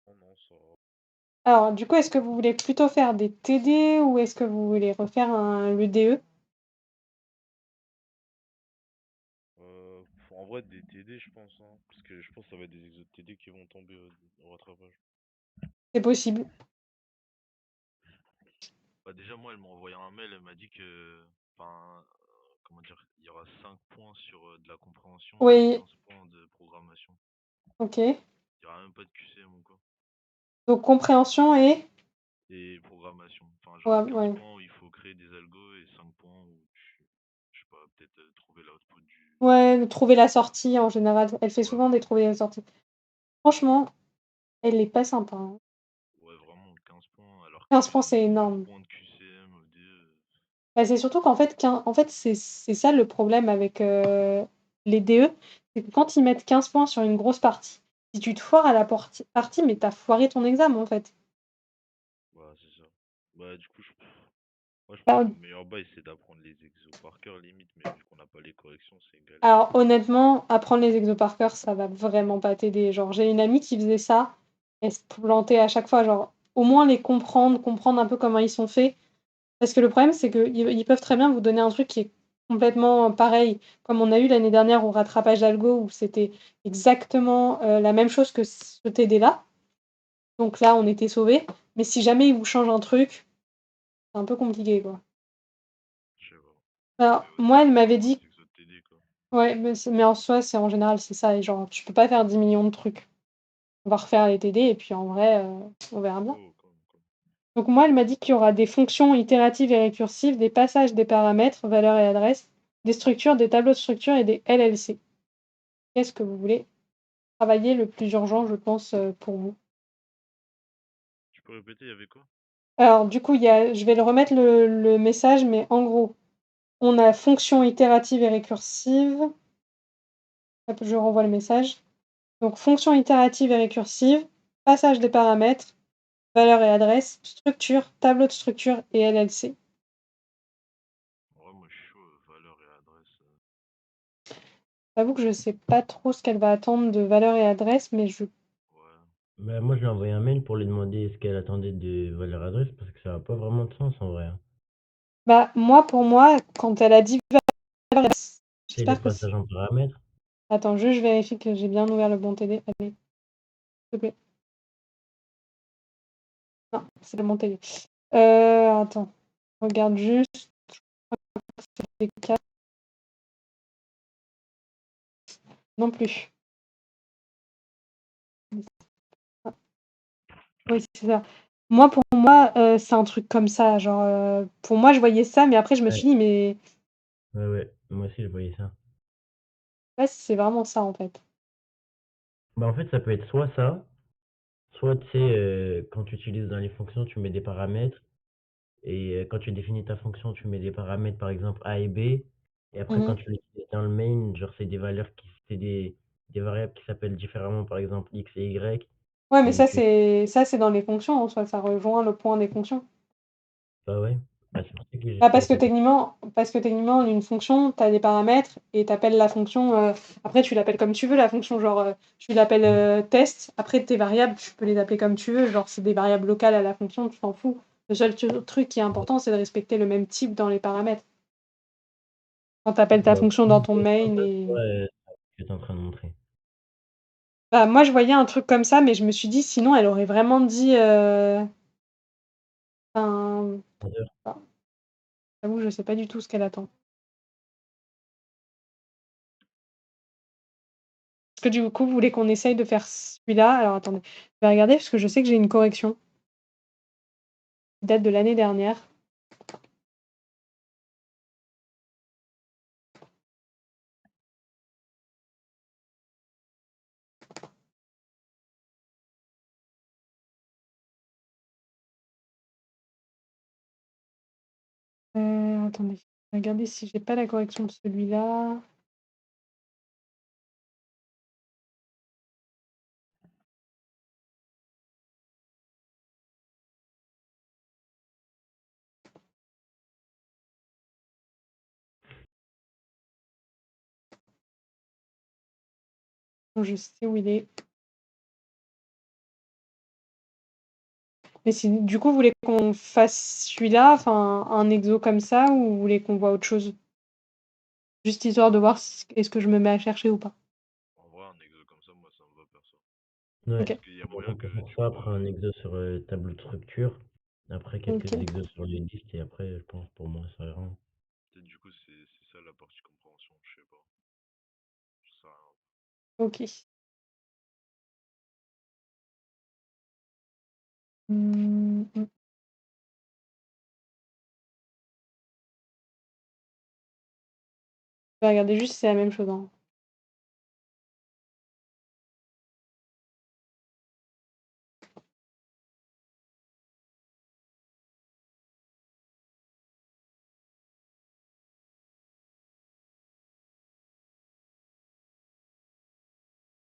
Non, ça va. Alors, du coup, est-ce que vous voulez plutôt faire des TD ou est-ce que vous voulez refaire le DE? En vrai, des TD, je pense, hein, parce que je pense que ça va être des exos de TD qui vont tomber au rattrapage. C'est possible. Bah, déjà, moi, elle m'a envoyé un mail, elle m'a dit que, enfin, comment dire, il y aura 5 points sur de la compréhension et Oui, 15 points de programmation. ok. Il n'y aura même pas de QCM ou quoi. Donc, compréhension et... Et programmation. Enfin, Ouais, genre 15 ouais. points où il faut créer des algos et 5 points où je sais pas, peut-être trouver l'output du. Ouais, trouver la sortie en général. Elle fait Ouais, souvent des trouver la sortie. Franchement, elle est pas sympa, hein. ouais, vraiment 15 points, alors 15 qu'il points, y a c'est 9 énorme. points de QCM, ODE. Bah, c'est surtout qu'en fait, c'est ça le problème avec les DE. C'est que quand ils mettent 15 points sur une grosse partie, si tu te foires à la partie, mais t'as foiré ton examen en fait. Ouais, c'est ça. Bah, du coup, moi, je pense Bah, que le meilleur bail, c'est d'apprendre les exos par cœur, limite, mais vu qu'on n'a pas les corrections, c'est une galère. Alors honnêtement, apprendre les exos par cœur, ça va vraiment pas t'aider. Genre, j'ai une amie qui faisait ça, elle se plantait à chaque fois. Genre, au moins les comprendre un peu comment ils sont faits. Parce que le problème, c'est qu'ils peuvent très bien vous donner un truc qui est complètement pareil, comme on a eu l'année dernière au rattrapage d'algo, où c'était exactement la même chose que ce TD-là. Donc là, on était sauvés. Mais si jamais ils vous changent un truc, c'est un peu compliqué, quoi. Je sais pas. Alors, Mais moi, elle honnêtement, m'avait apprendre dit... les exos de TD, quoi. Ouais, mais en soi, c'est en général, c'est ça. Et genre, tu peux pas faire 10 millions de trucs. On va refaire les TD et puis en vrai, on verra bien. Oh, quand même. Donc moi, elle m'a dit qu'il y aura des fonctions itératives et récursives, des passages des paramètres, valeurs et adresses, des structures, des tableaux de structure et des LLC. Qu'est-ce que vous voulez travailler le plus urgent, je pense, pour vous? Tu peux répéter, il y avait quoi? Alors du coup, je vais le remettre le message, mais en gros, on a fonction itérative et récursive. Hop, je renvoie le message. Donc fonction itérative et récursive, passage des paramètres, valeur et adresse, structure, tableau de structure et LLC. Ouais, moi, je suis chaud, valeur et adresse. J'avoue que je sais pas trop ce qu'elle va attendre de valeur et adresse, mais Ouais. Bah, moi, je lui ai envoyé un mail pour lui demander ce qu'elle attendait de valeur adresse parce que ça n'a pas vraiment de sens en vrai, hein. Bah, pour moi, quand elle a dit valeur et adresse, C'est les j'espère que passages en paramètres. attends, je vérifie que j'ai bien ouvert le bon TD. Allez, s'il te plaît. Non, c'est le bon TD. Attends, regarde juste. Les quatre. Non plus. Oui, c'est ça. Moi, pour moi, c'est un truc comme ça. Genre, pour moi, je voyais ça, mais après, je me Ouais, suis dit, mais ouais, ouais. Moi aussi, je voyais ça. ouais, c'est vraiment ça, en fait. Bah, en fait, ça peut être soit ça, soit tu sais, quand tu utilises dans les fonctions, tu mets des paramètres. Et quand tu définis ta fonction, tu mets des paramètres, par exemple A et B. Et après, quand Mhm. tu l'utilises dans le main, genre, c'est des valeurs c'est des variables qui s'appellent différemment, par exemple X et Y. Ouais, mais Et tu, ça, c'est dans les fonctions en soi. Ça rejoint le point des fonctions. bah ouais, bah, c'est pour ça que j'ai Ah, trouvé ça bizarre. parce que techniquement, une fonction, tu as des paramètres et tu appelles la fonction. Après, tu l'appelles comme tu veux, la fonction. Genre, tu l'appelles Mm. test. Après, tes variables, tu peux les appeler comme tu veux. Genre, c'est des variables locales à la fonction, tu t'en fous. Le seul truc qui est important, c'est de respecter le même type dans les paramètres. Quand tu appelles ta Bah, fonction dans ton main et ouais, ce que tu es en train de montrer. bah, moi, je voyais un truc comme ça, mais je me suis dit: «Sinon, elle aurait vraiment dit, enfin, Header. bah, j'avoue, je sais pas du tout ce qu'elle attend». Est-ce que du coup, vous voulez qu'on essaye de faire celui-là? Alors attendez, je vais regarder parce que je sais que j'ai une correction qui date de l'année dernière. Attendez, je vais regarder si j'ai pas la correction de celui-là. Je sais où il est. Mais si du coup, vous voulez qu'on fasse celui-là, enfin un exo comme ça, ou vous voulez qu'on voit autre chose? Juste histoire de voir est-ce que je me mets à chercher ou pas? En vrai, un exo comme ça, moi, ça me va perso. Ouais. OK, Parce qu'il y a Donc moyen on peut que faire tu ça, vois. après un exo sur tableau de structure, après quelques OK, exos sur les listes, et après, je pense, pour moi, ça ira. Peut-être du coup, c'est ça la partie compréhension, je sais pas. Je sais rien. OK. Mmh. Je vais regarder juste si c'est la même chose, hein.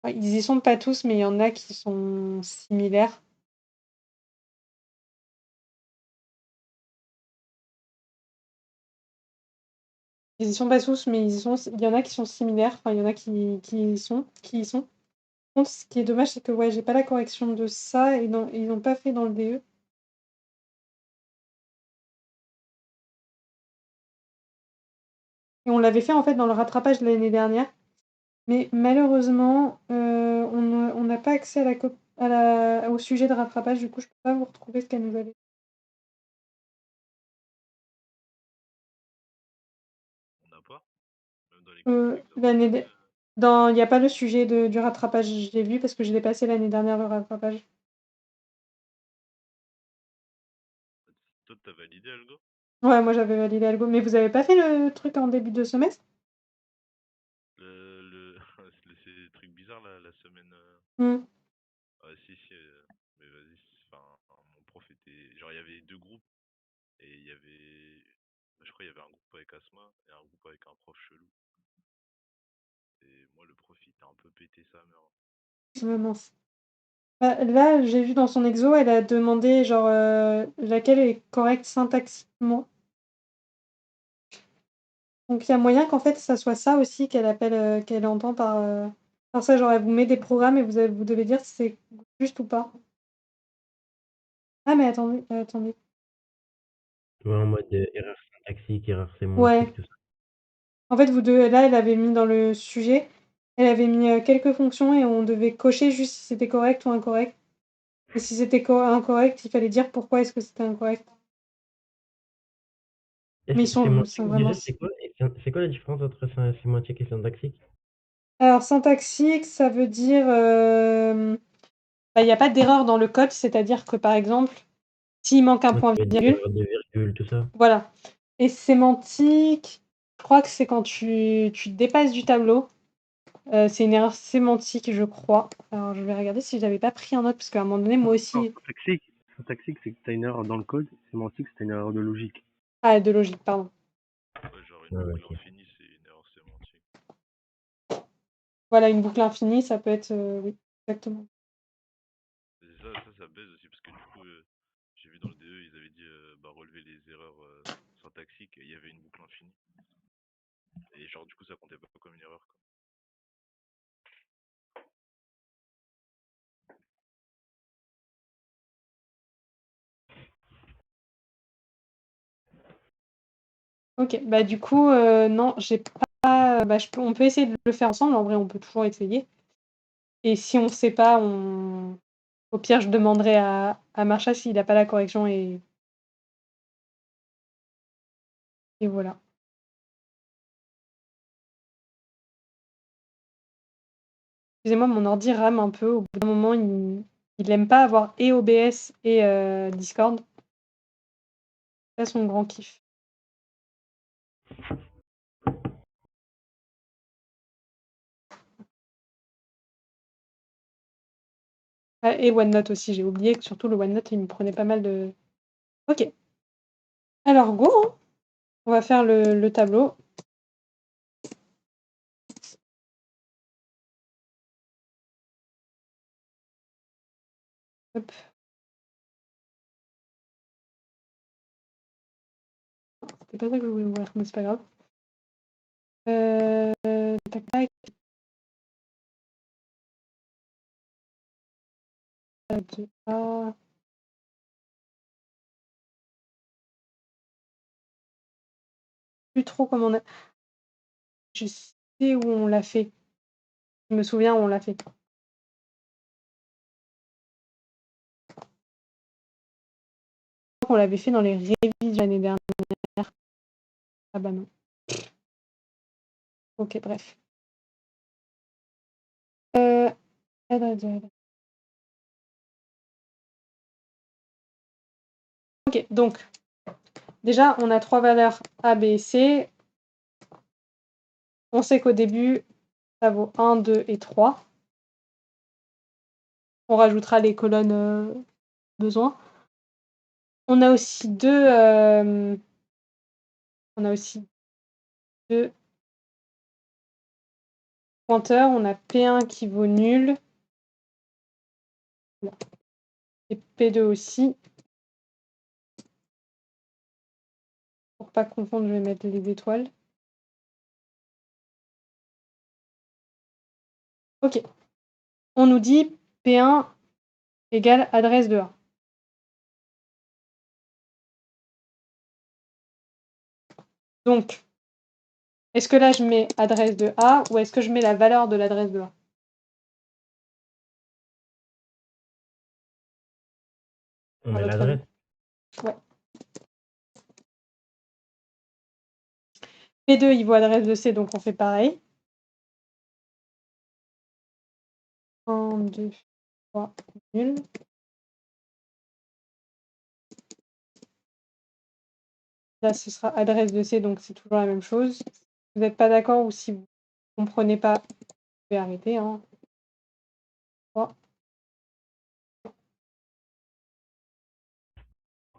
Ouais, ils y sont pas tous, mais il y en a qui sont similaires. Ils y sont pas tous, mais il y en a qui sont similaires, enfin il y en a qui y sont. Par contre, ce qui est dommage, c'est que ouais, j'ai pas la correction de ça et non, ils l'ont pas fait dans le DE. Et on l'avait fait en fait dans le rattrapage de l'année dernière, mais malheureusement, on n'a pas accès au sujet de rattrapage, du coup, je peux pas vous retrouver ce qu'elle nous avait. On n'a pas? Même dans l'examen L'année passé, d dans il y a pas le sujet du rattrapage, je l'ai vu parce que je l'ai passé l'année dernière, le rattrapage. toi, t'as validé Algo? Ouais, moi j'avais validé Algo, mais vous avez pas fait le truc en début de semestre? Le... c'est des trucs bizarres là, la semaine. Mmh. Ah, si, si, mais vas-y, enfin, mon prof était. Genre, il y avait deux groupes, et il y avait. Je crois qu'il y avait un groupe avec Asma et un groupe avec un prof chelou. Et moi, le prof, il était un peu pété sa mère. Mince. Bah, là, j'ai vu dans son exo, elle a demandé genre, laquelle est correcte syntaxiquement. Donc il y a moyen qu'en fait, ça soit ça aussi qu'elle entend par ça, genre elle vous met des programmes et vous devez dire si c'est juste ou pas. Ah mais attendez. Tu vois, en mode erreur syntaxique, erreur Ouais. sémantique, tout ça. En fait, vous devez là, elle avait mis dans le sujet, elle avait mis, quelques fonctions et on devait cocher juste si c'était correct ou incorrect et si c'était incorrect, il fallait dire pourquoi est-ce que c'était incorrect. Et Mais ils sont sémantique, vraiment déjà, c'est quoi? Et c'est quoi la différence entre sémantique et syntaxique? alors syntaxique, ça veut dire, bah, il y a pas d'erreur dans le code, c'est-à-dire que, par exemple, s'il manque un Ouais, point ça va être des virgule, erreurs de virgule, tout ça? voilà. Et sémantique, je crois que c'est quand tu dépasses du tableau, c'est une erreur sémantique, je crois. Alors je vais regarder si j'avais pas pris en note parce qu'à un moment donné, moi Non, aussi syntaxique, c'est que t'as une erreur dans le code. Sémantique, c'est une erreur de logique. ah, de logique, pardon. Ouais, genre une Ouais, boucle OK. infinie, c'est une erreur sémantique. Voilà, une boucle infinie, ça peut être, oui, exactement. Et ça baise aussi, parce que du coup, j'ai vu dans le DE, ils avaient dit bah, relever les erreurs syntaxiques, et il y avait une boucle infinie. Et genre, du coup, ça comptait pas comme une erreur, quoi. OK, bah, du coup, non, j'ai pas, bah, on peut essayer de le faire ensemble, en vrai, on peut toujours essayer et si on sait pas, au pire, je demanderai à Marcha s'il a pas la correction et voilà. Excusez-moi, mon ordi rame un peu, au bout d'un moment, il aime pas avoir et OBS et Discord. C'est pas son grand kiff. Ah et OneNote aussi, j'ai oublié que surtout le OneNote, il me prenait pas mal de OK. Alors go, hein! On va faire le tableau. Hop. C'était pas ça que je voulais ouvrir, mais c'est pas grave. Tac tac. A. Plus trop comment on a je sais où on l'a fait. Je me souviens où on l'a fait. On l'avait fait dans les révisions l'année dernière. Ah bah non. OK, bref. OK, donc déjà, on a 3 valeurs A, B et C. On sait qu'au début, ça vaut 1, 2 et 3. On rajoutera les colonnes, besoin. On a aussi 2, on a aussi 2 pointeurs. On a P1 qui vaut nul. Et P2 aussi. Pour pas confondre, je vais mettre les étoiles. OK. On nous dit P1 égale adresse de A. Donc, est-ce que là je mets adresse de A ou est-ce que je mets la valeur de l'adresse de A? On À met votre avis? l'adresse. Ouais. P2, il vaut adresse de C, donc on fait pareil. 1, 2, 3, nul. Là, ce sera adresse de C, donc c'est toujours la même chose. Si vous n'êtes pas d'accord ou si vous ne comprenez pas, vous pouvez arrêter, hein. 3.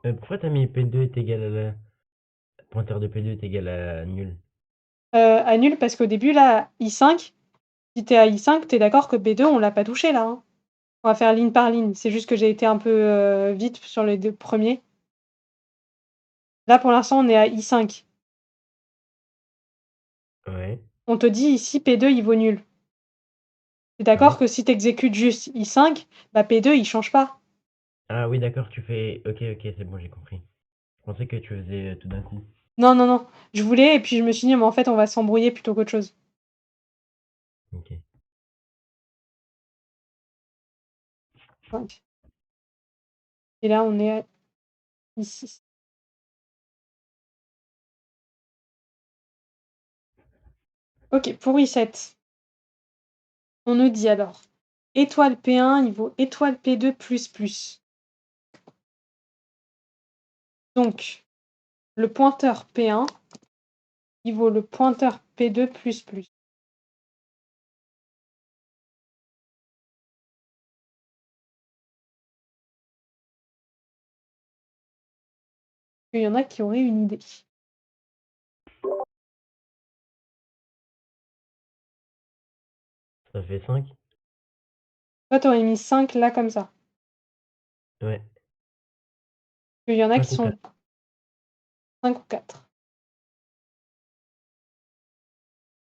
Pourquoi t'as mis P2 est égal à la... Pointeur de P2 est égal à nul? À nul parce qu'au début, là, I5, si tu es à I5, tu es d'accord que B2, on l'a pas touché là, hein. On va faire ligne par ligne. C'est juste que j'ai été un peu, vite sur les 2 premiers. Là, pour l'instant, on est à I5. Ouais. On te dit ici P2, il vaut nul. Tu es d'accord Ouais. que si tu exécutes juste I5, bah P2, il change pas? Ah oui, d'accord, tu fais... Ok, c'est bon, j'ai compris. Je pensais que tu faisais tout d'un coup. Non, non, non. Je voulais et puis je me suis dit: «Mais en fait, on va s'embrouiller plutôt qu'autre chose». Ok. 5. Et là, on est à I6. OK, pour I7, on nous dit alors étoile P1, il vaut étoile P2 plus plus. Donc, le pointeur P1, il vaut le pointeur P2 plus plus. Il y en a qui auraient une idée. Ça fait 5? Toi, tu aurais mis 5 là comme ça. Ouais. Il y en a 5 qui ou 4. sont 5 ou 4.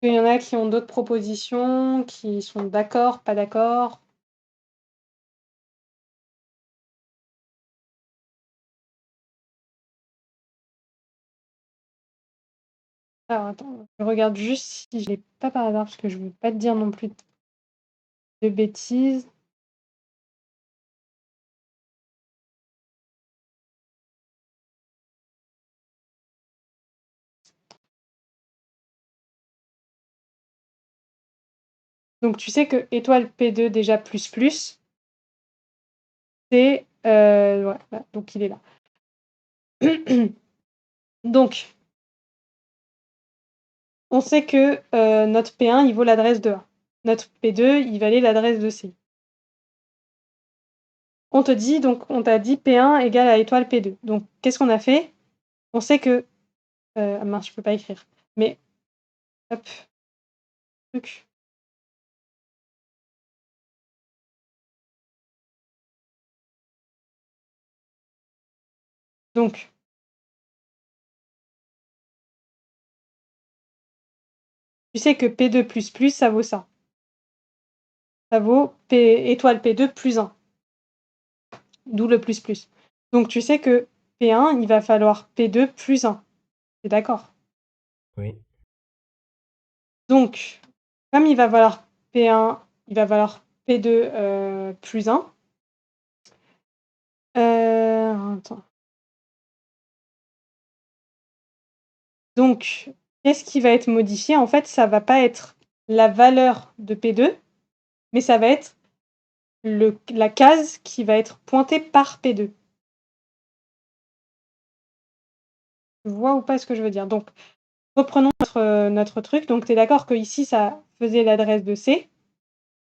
Il y en a qui ont d'autres propositions, qui sont d'accord, pas d'accord. Alors attends, je regarde juste si je l'ai pas par hasard, parce que je veux pas te dire non plus de bêtises. Donc tu sais que étoile P2 déjà plus plus, c'est ouais, voilà, donc il est là. Donc, on sait que notre P1 il vaut l'adresse de A. Notre P2 il valait l'adresse de C. On te dit donc on t'a dit P1 égale à étoile P2. Donc qu'est-ce qu'on a fait? On sait que ah mince, je peux pas écrire. Mais hop, truc. Donc tu sais que P2 ça vaut ça. Ça vaut P étoile P2 plus 1. D'où le plus plus. Donc tu sais que P1, il va falloir P2 plus 1. Tu es d'accord? Oui. Donc, comme il va valoir P1, il va valoir P2 plus 1. Attends. Donc, qu'est-ce qui va être modifié? En fait, ça va pas être la valeur de P2, mais ça va être la case qui va être pointée par P2. Tu vois ou pas ce que je veux dire? Donc, reprenons notre truc. Donc, tu es d'accord que ici ça faisait l'adresse de C.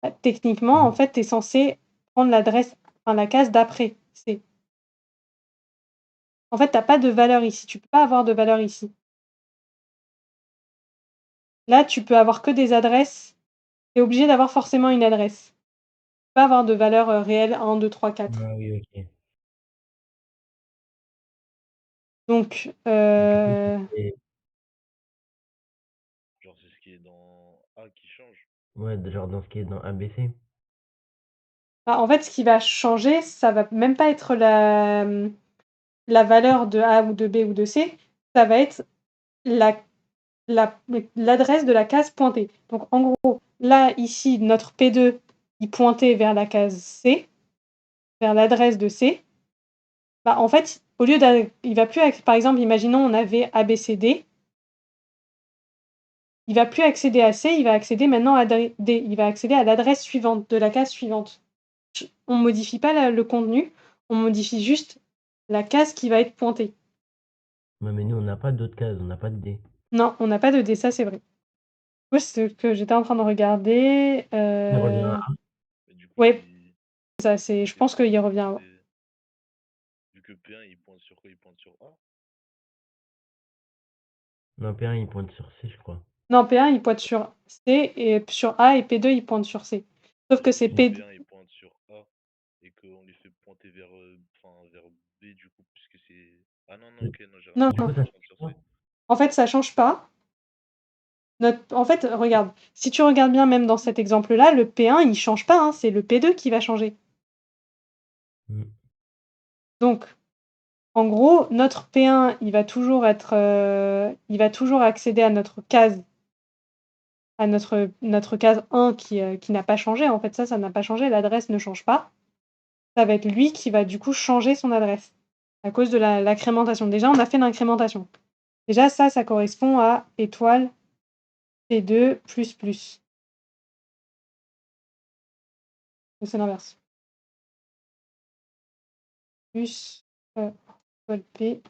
Bah, techniquement, en fait, tu es censé prendre l'adresse, enfin la case d'après C. En fait, tu as pas de valeur ici, tu peux pas avoir de valeur ici. Là, tu peux avoir que des adresses, tu es obligé d'avoir forcément une adresse. Tu peux pas avoir de valeur, réelle 1, 2, 3, 4. Ah oui, OK. Donc, Du coup, c'est Genre, c'est ce qui est dans A qui change. ouais, genre dans ce qui est dans ABC. bah, en fait, ce qui va changer, ça va même pas être la valeur de A ou de B ou de C, ça va être la l'adresse de la case pointée. Donc en gros, là, ici, notre P2, il pointait vers la case C, vers l'adresse de C. Bah, en fait, au lieu il va plus par exemple, imaginons on avait ABCD. Il va plus accéder à C, il va accéder maintenant à D. Il va accéder à l'adresse suivante, de la case suivante. On modifie pas le contenu, on modifie juste la case qui va être pointée. Ouais, mais nous, on n'a pas d'autres cases, on n'a pas de D. Non, on n'a pas de D, ça c'est vrai. Moi, c'est ce que j'étais en train de regarder. Il revient à A. Mais du coup, Ouais, ça c'est. Je c'est pense qu'il revient. vu que P1 il pointe sur quoi? Il pointe sur A? Non, P1, il pointe sur C, je crois. Non, P1 il pointe sur C et sur A et P2 il pointe sur C. Sauf que Et c'est si P. P1 il pointe sur A et qu'on lui fait pointer vers, vers B du coup, puisque c'est. Ah non, non, ok, non, j'ai Non, raison. Du coup, non. ça Il change pointe sur quoi? C. En fait, ça change pas. En fait, regarde, si tu regardes bien, même dans cet exemple-là, le P1 il change pas, hein, c'est le P2 qui va changer. Donc, en gros, notre P1 il va toujours être, il va toujours accéder à notre case case 1 qui n'a pas changé, en fait, ça n'a pas changé, l'adresse ne change pas. Ça va être lui qui va du coup changer son adresse à cause de l'incrémentation. Déjà, on a fait l'incrémentation. Déjà, ça correspond à étoile P2 plus plus. Ou c'est l'inverse. Plus étoile P2.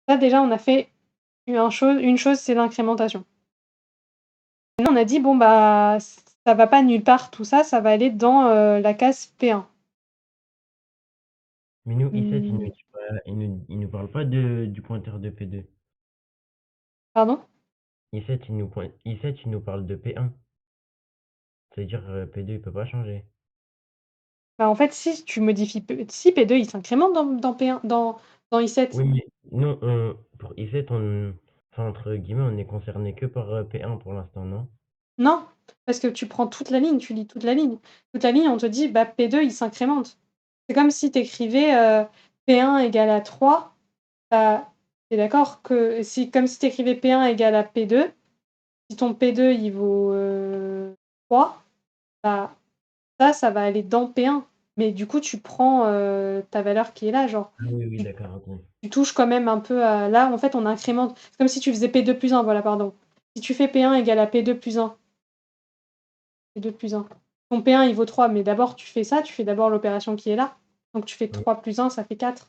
Ça, déjà, on a fait une chose, c'est l'incrémentation. Maintenant, on a dit, bon, bah, ça va pas nulle part, tout ça, ça va aller dans la case P1. Mais nous, I7, il nous Mmh. dit pas, il nous parle pas du pointeur de P2. Pardon? I7, I7, il nous parle de P1. C'est-à-dire, P2, il peut pas changer. Bah, en fait, si tu modifies si P2, il s'incrémente dans P1, dans I7. Oui, mais nous, pour I7, enfin, entre guillemets, on est concerné que par P1 pour l'instant, non? Non, parce que tu prends toute la ligne, tu lis toute la ligne. Toute la ligne, on te dit, bah, P2, il s'incrémente. C'est comme si tu écrivais P1 égale à 3, bah, Tu es d'accord que si comme si tu écrivais P1 égale à P2, si ton P2 il vaut, 3, bah, ça va aller dans P1. Mais du coup, tu prends, ta valeur qui est là, genre, Ah oui, oui, tu d'accord, ok. tu touches quand même un peu à là, en fait, on incrémente. C'est comme si tu faisais P2 plus 1, voilà, pardon. Si tu fais P1 égale à P2 plus 1, P2 plus 1, ton P1 il vaut 3, mais d'abord tu fais ça, tu fais d'abord l'opération qui est là. Donc tu fais Oui. 3 plus 1, ça fait 4.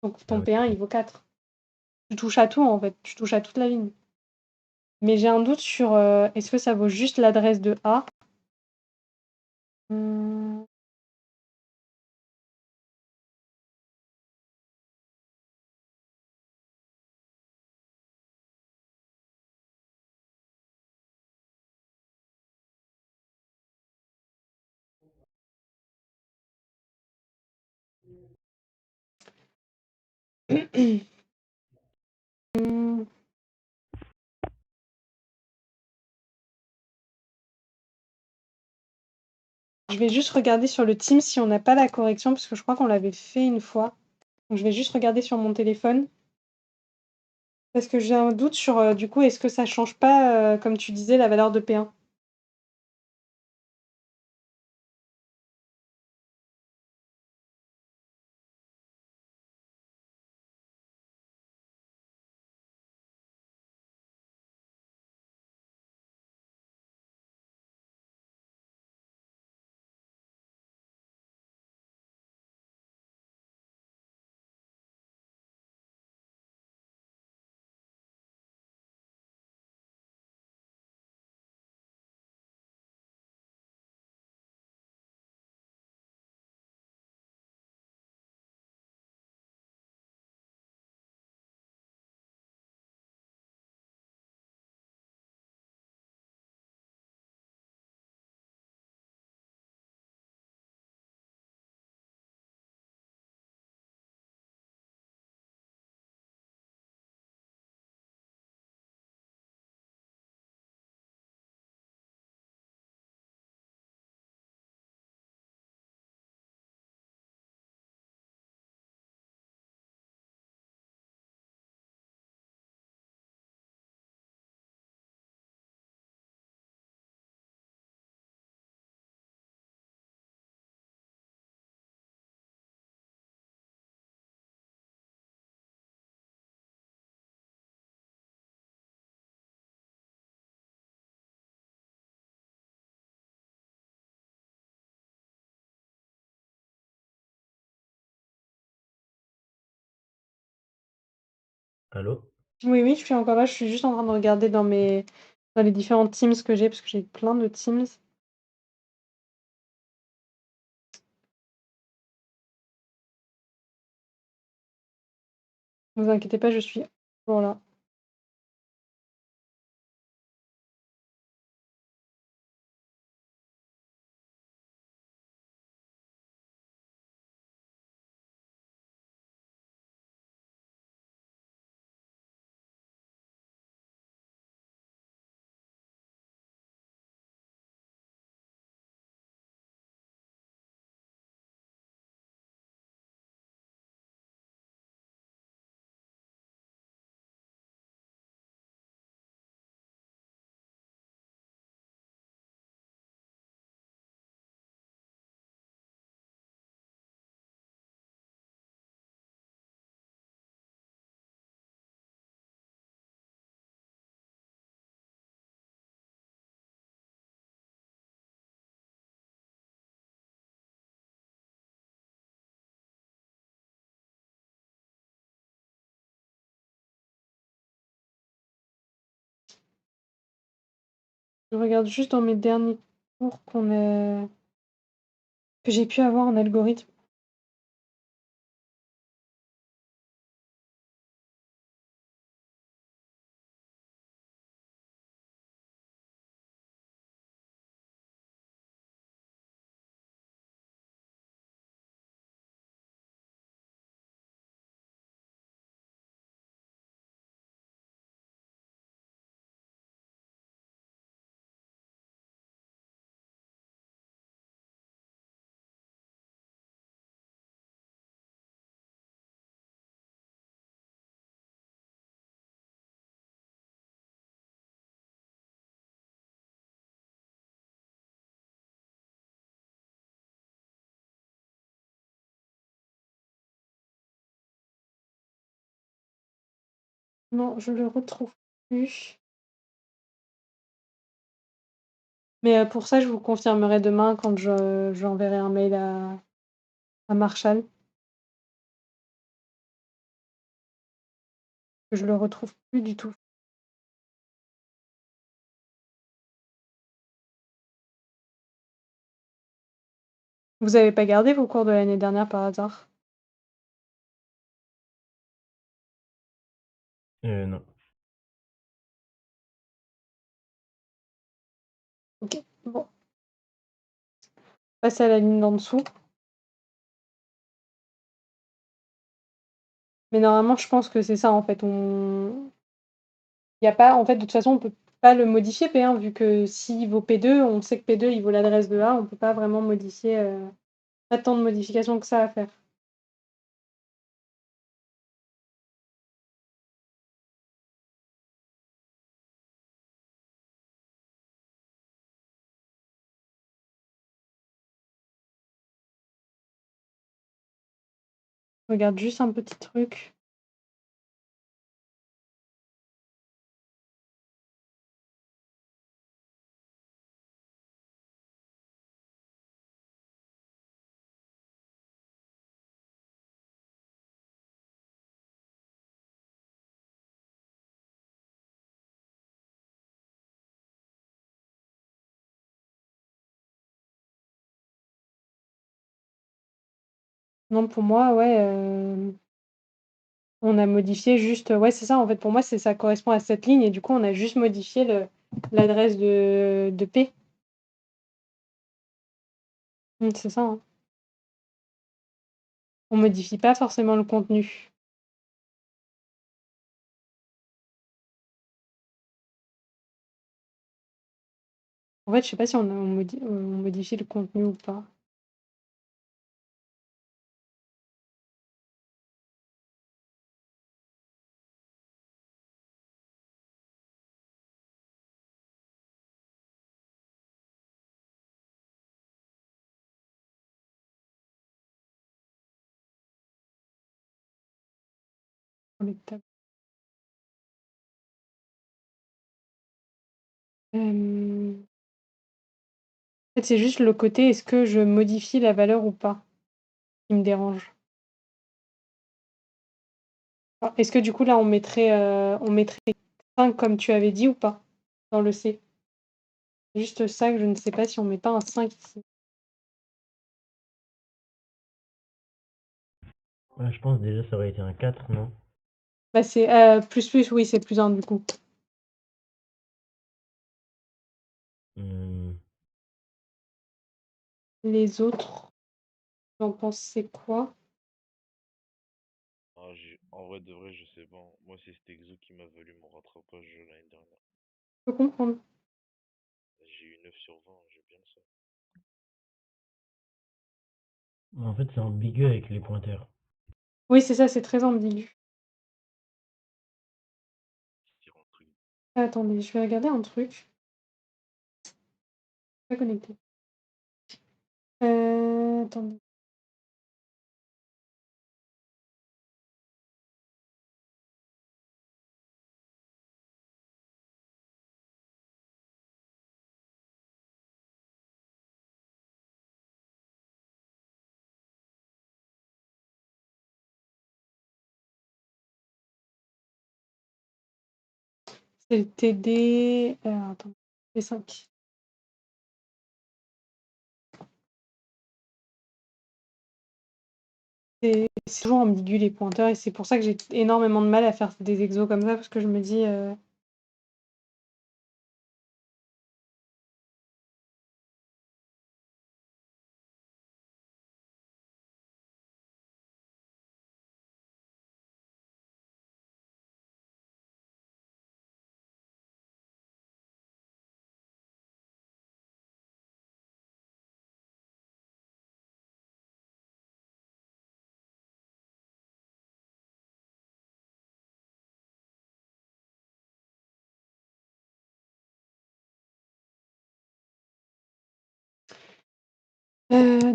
Donc Ah ton oui, P1 il vaut 4. Tu touches à tout, en fait, tu touches à toute la ligne. Mais j'ai un doute sur, est-ce que ça vaut juste l'adresse de A? Mmh. Mmh. Je vais juste regarder sur le Teams si on n'a pas la correction, parce que je crois qu'on l'avait fait une fois. Donc je vais juste regarder sur mon téléphone. Parce que j'ai un doute sur, du coup, est-ce que ça change pas, comme tu disais, la valeur de P1? Allô? Oui, oui, je suis encore là, je suis juste en train de regarder dans les différents Teams que j'ai, parce que j'ai plein de Teams. Ne vous inquiétez pas, je suis toujours là. Je regarde juste dans mes derniers cours que j'ai pu avoir en algorithme. Non, je le retrouve plus. Mais, pour ça, je vous confirmerai demain quand j'enverrai un mail à Marshall, que je le retrouve plus du tout. Vous avez pas gardé vos cours de l'année dernière par hasard? Non. OK, bon, passez à la ligne d'en dessous. Mais normalement, je pense que c'est ça, en fait, il y a pas en fait, de toute façon, on peut pas le modifier P1 vu que s'il vaut P2, on sait que P2, il vaut l'adresse de A, on peut pas vraiment modifier, pas tant de modifications que ça à faire. Je regarde juste un petit truc. Non, pour moi, ouais, on a modifié juste, ouais, c'est ça, en fait, pour moi, c'est ça correspond à cette ligne et du coup, on a juste modifié l'adresse de P. C'est ça, hein. On modifie pas forcément le contenu. En fait, je sais pas si on modifie le contenu ou pas. Collectable. En fait, c'est juste le côté, est-ce que je modifie la valeur ou pas, qui me dérange. Est-ce que du coup, là, on mettrait 5 comme tu avais dit ou pas? Dans le C? Juste ça que je ne sais pas si on met pas un 5 ici. Ouais, je pense déjà ça aurait été un 4, non? Bah, c'est, plus, oui, c'est +1 du coup. Mmh. Les autres, vous en pensez quoi? Ah, en vrai de vrai, je sais pas, hein. Moi, c'est cet exo qui m'a valu mon rattrapage l'année dernière. Je peux comprendre. J'ai eu 9 sur 20, j'ai bien ça. En fait, c'est ambigu avec les pointeurs. Oui, c'est ça, c'est très ambigu. Je tire un truc. Attendez, je vais regarder un truc. Pas connecté. Attendez. C'est le TD, attends, T5. C'est toujours ambigu les pointeurs et c'est pour ça que j'ai énormément de mal à faire des exos comme ça parce que je me dis,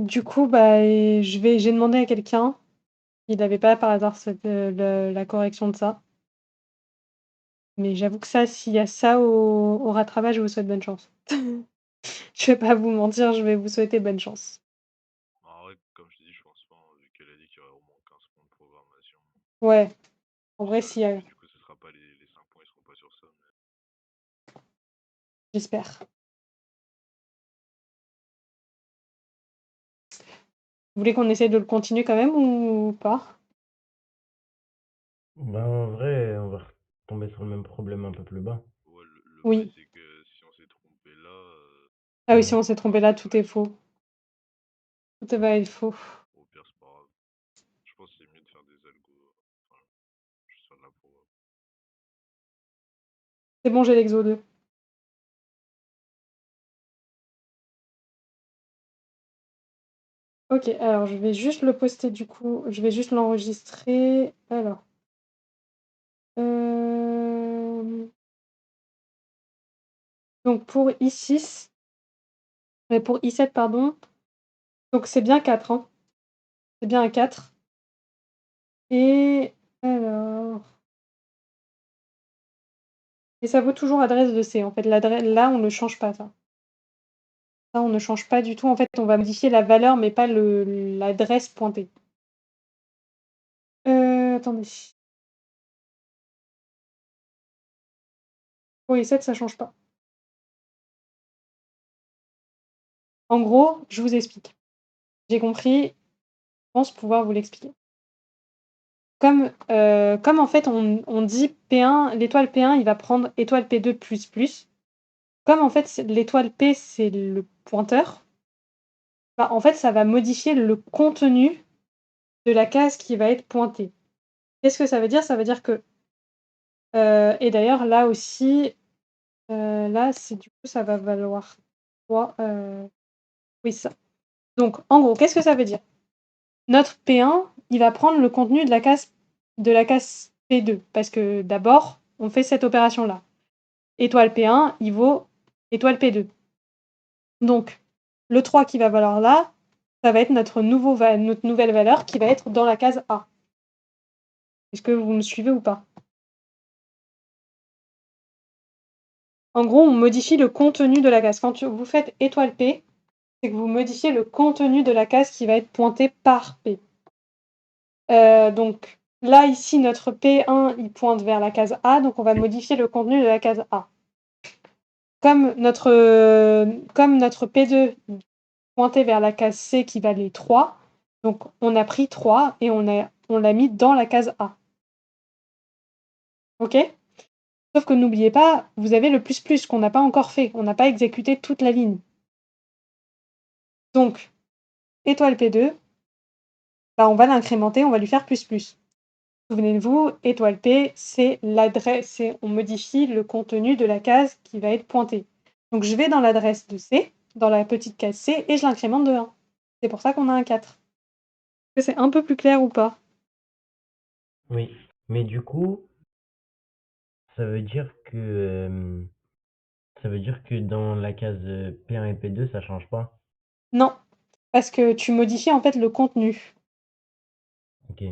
du coup, bah, j'ai demandé à quelqu'un, il avait pas par hasard cette, la correction de ça. Mais j'avoue que ça, s'il y a ça au rattrapage, je vous souhaite bonne chance. Je vais pas vous mentir, je vais vous souhaiter bonne chance. En vrai, comme je te dis, je pense pas, hein, vu qu'elle a dit qu'il y aurait au moins 15 points de programmation. Ouais, en vrai, Ça, s'il y a mais du coup, ce sera pas les 5 points, ils seront pas sur ça. j'espère. Vous voulez qu'on essaie de le continuer quand même ou pas? Bah, en vrai, on va retomber sur le même problème un peu plus bas. Ouais, le bail, Oui. c'est que si on s'est trompé là, Ah oui, Ouais. si on s'est trompé là, tout est faux. Tout va être faux. au pire, c'est pas grave. Je pense que c'est mieux de faire des algos. Enfin, juste faire de la pro. C'est bon, j'ai l'exo 2. Ok, alors je vais juste le poster du coup. Je vais juste l'enregistrer. Alors. Donc pour I6, pour I7, pardon. Donc c'est bien 4, hein. C'est bien un 4. Et alors. Et ça vaut toujours adresse de C. En fait, l'adresse là, on ne change pas ça. Ça, on ne change pas du tout. En fait, on va modifier la valeur, mais pas l'adresse pointée. Attendez. Pour I7, ça change pas. En gros, je vous explique. J'ai compris. Je pense pouvoir vous l'expliquer. Comme en fait on dit P1, l'étoile P1, il va prendre étoile P2 plus plus. Comme en fait l'étoile P, c'est le pointeur, bah, en fait, ça va modifier le contenu de la case qui va être pointée. Qu'est-ce que ça veut dire? Ça veut dire que et d'ailleurs là aussi, là, c'est du coup, ça va valoir 3, oui, ça. Donc en gros, qu'est-ce que ça veut dire? Notre P1, il va prendre le contenu de la case P2 parce que d'abord, on fait cette opération-là. Étoile P1, il vaut étoile P2. Donc, le 3 qui va valoir là, ça va être notre nouvelle valeur qui va être dans la case A. Est-ce que vous me suivez ou pas? En gros, on modifie le contenu de la case. Quand vous faites étoile P, c'est que vous modifiez le contenu de la case qui va être pointée par P. Donc là, ici, notre P1, il pointe vers la case A, donc on va modifier le contenu de la case A. Comme notre P2 pointait vers la case C qui valait 3, donc on a pris 3 et on l'a mis dans la case A. Ok? Sauf que n'oubliez pas, vous avez le plus plus qu'on n'a pas encore fait. On n'a pas exécuté toute la ligne. Donc, étoile P2, bah, on va l'incrémenter, on va lui faire plus plus. Souvenez-vous, étoile P, c'est l'adresse, on modifie le contenu de la case qui va être pointée. Donc je vais dans l'adresse de C, dans la petite case C, et je l'incrémente de 1. C'est pour ça qu'on a un 4. Est-ce que c'est un peu plus clair ou pas? Oui, mais du coup, ça veut dire que dans la case P1 et P2, ça change pas. Non, parce que tu modifies en fait le contenu. Ok.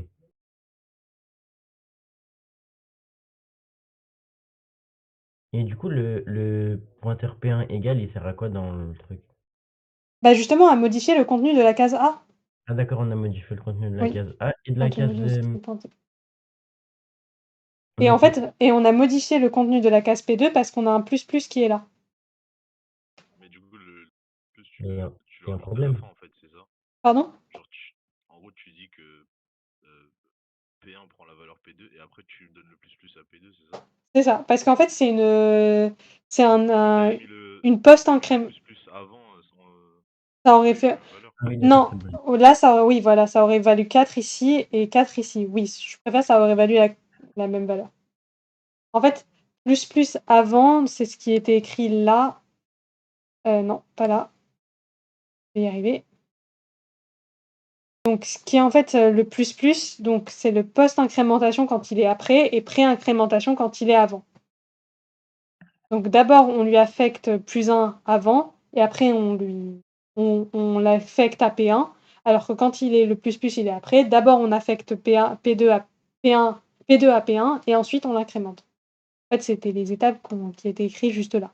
Et du coup, le pointeur P1 égal, il sert à quoi dans le truc? Bah justement, à modifier le contenu de la case A. Ah d'accord, on a modifié le contenu de la Oui, case A et de la case... contenu de ce qui est pointé. Et en Ok. fait, on a modifié le contenu de la case P2 parce qu'on a un plus plus qui est là. Mais du coup, le plus, Mais il y tu le a un rajoutes à la problème. fin, en fait, c'est ça? Pardon? Genre, en gros, tu dis que P1 prend la valeur P2 et après tu donnes le plus plus à P2, c'est ça? C'est ça, parce qu'en fait, c'est Mais t'avais mis le, une t'avais mis le post-incrément. plus avant Ça avec aurait les fait. mêmes valeurs. Ah oui, d'accord, Non, c'est bon. là, oui, voilà, ça aurait valu 4 ici et 4 ici. Oui, je préfère, ça aurait valu la même valeur. En fait, plus plus avant, c'est ce qui était écrit là. Non, pas là. Je vais y arriver. Donc, ce qui est en fait le plus plus, donc c'est le post-incrémentation quand il est après et pré-incrémentation quand il est avant. Donc d'abord, on lui affecte +1 avant et après on l'affecte à P1, alors que quand il est le plus plus, il est après. D'abord, on affecte P2 à P1 et ensuite on l'incrémente. fait, c'était les étapes qui étaient écrites juste là.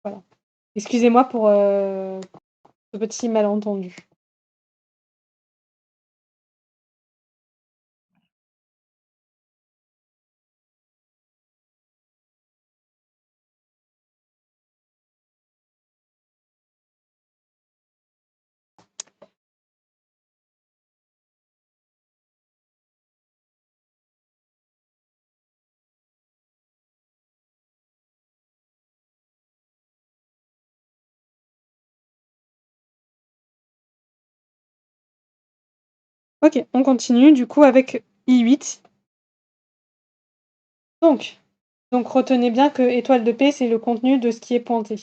Voilà. Excusez-moi pour ce petit malentendu. Ok, on continue du coup avec I8. Donc retenez bien que étoile de P, c'est le contenu de ce qui est pointé.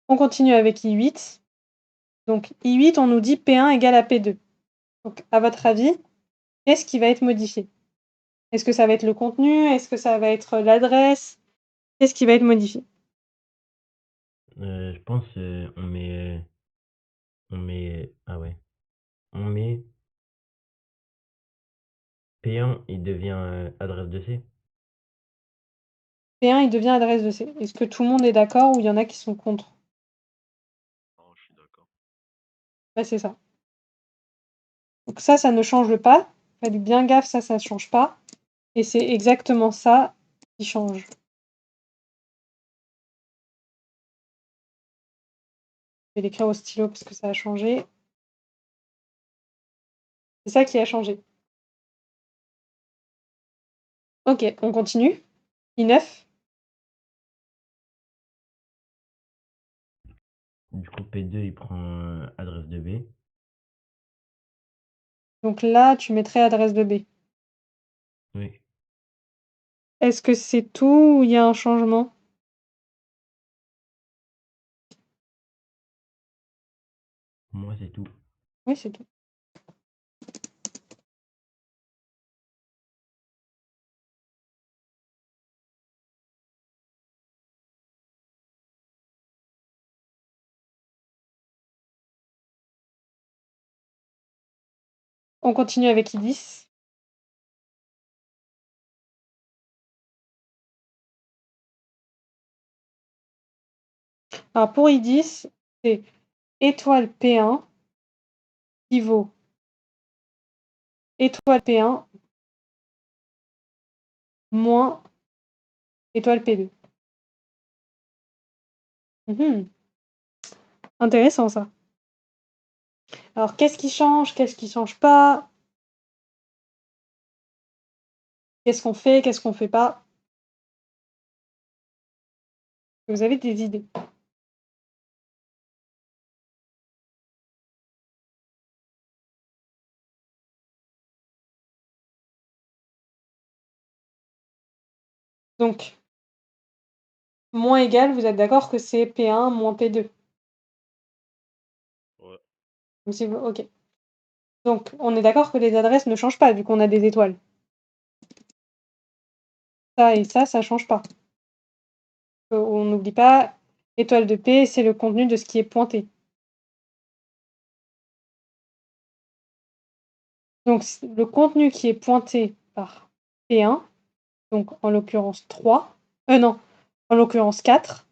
On continue avec I8. Donc I8, on nous dit P1 égale à P2. Donc à votre avis, qu'est-ce qui va être modifié? Est-ce que ça va être le contenu? Est-ce que ça va être l'adresse? Qu'est-ce qui va être modifié? Je pense, ah ouais, on met P1, il devient adresse de C. P1, il devient adresse de C. Est-ce que tout le monde est d'accord ou il y en a qui sont contre? Non, je suis d'accord. Bah, c'est ça. Donc ça ne change pas. Faites bien gaffe, ça ne change pas. Et c'est exactement ça qui change. Je vais l'écrire au stylo parce que ça a changé. C'est ça qui a changé. Ok, on continue. I9. Du coup, P2, il prend adresse de B. Donc là, tu mettrais adresse de B. Oui, Est-ce que c'est tout ou il y a un changement? moi, c'est tout. Oui, c'est tout. On continue avec I10. Alors pour I10, c'est étoile P1 qui vaut étoile P1 moins étoile P2. Intéressant ça. Alors qu'est-ce qui change pas? Qu'est-ce qu'on fait pas? Vous avez des idées? Donc, moins égal, vous êtes d'accord que c'est P1 moins P2? Ouais. Ok. Donc, on est d'accord que les adresses ne changent pas vu qu'on a des étoiles. Ça et ça change pas. On n'oublie pas, étoile de P, c'est le contenu de ce qui est pointé. Donc, le contenu qui est pointé par P1, donc en l'occurrence 3, non, en l'occurrence 4,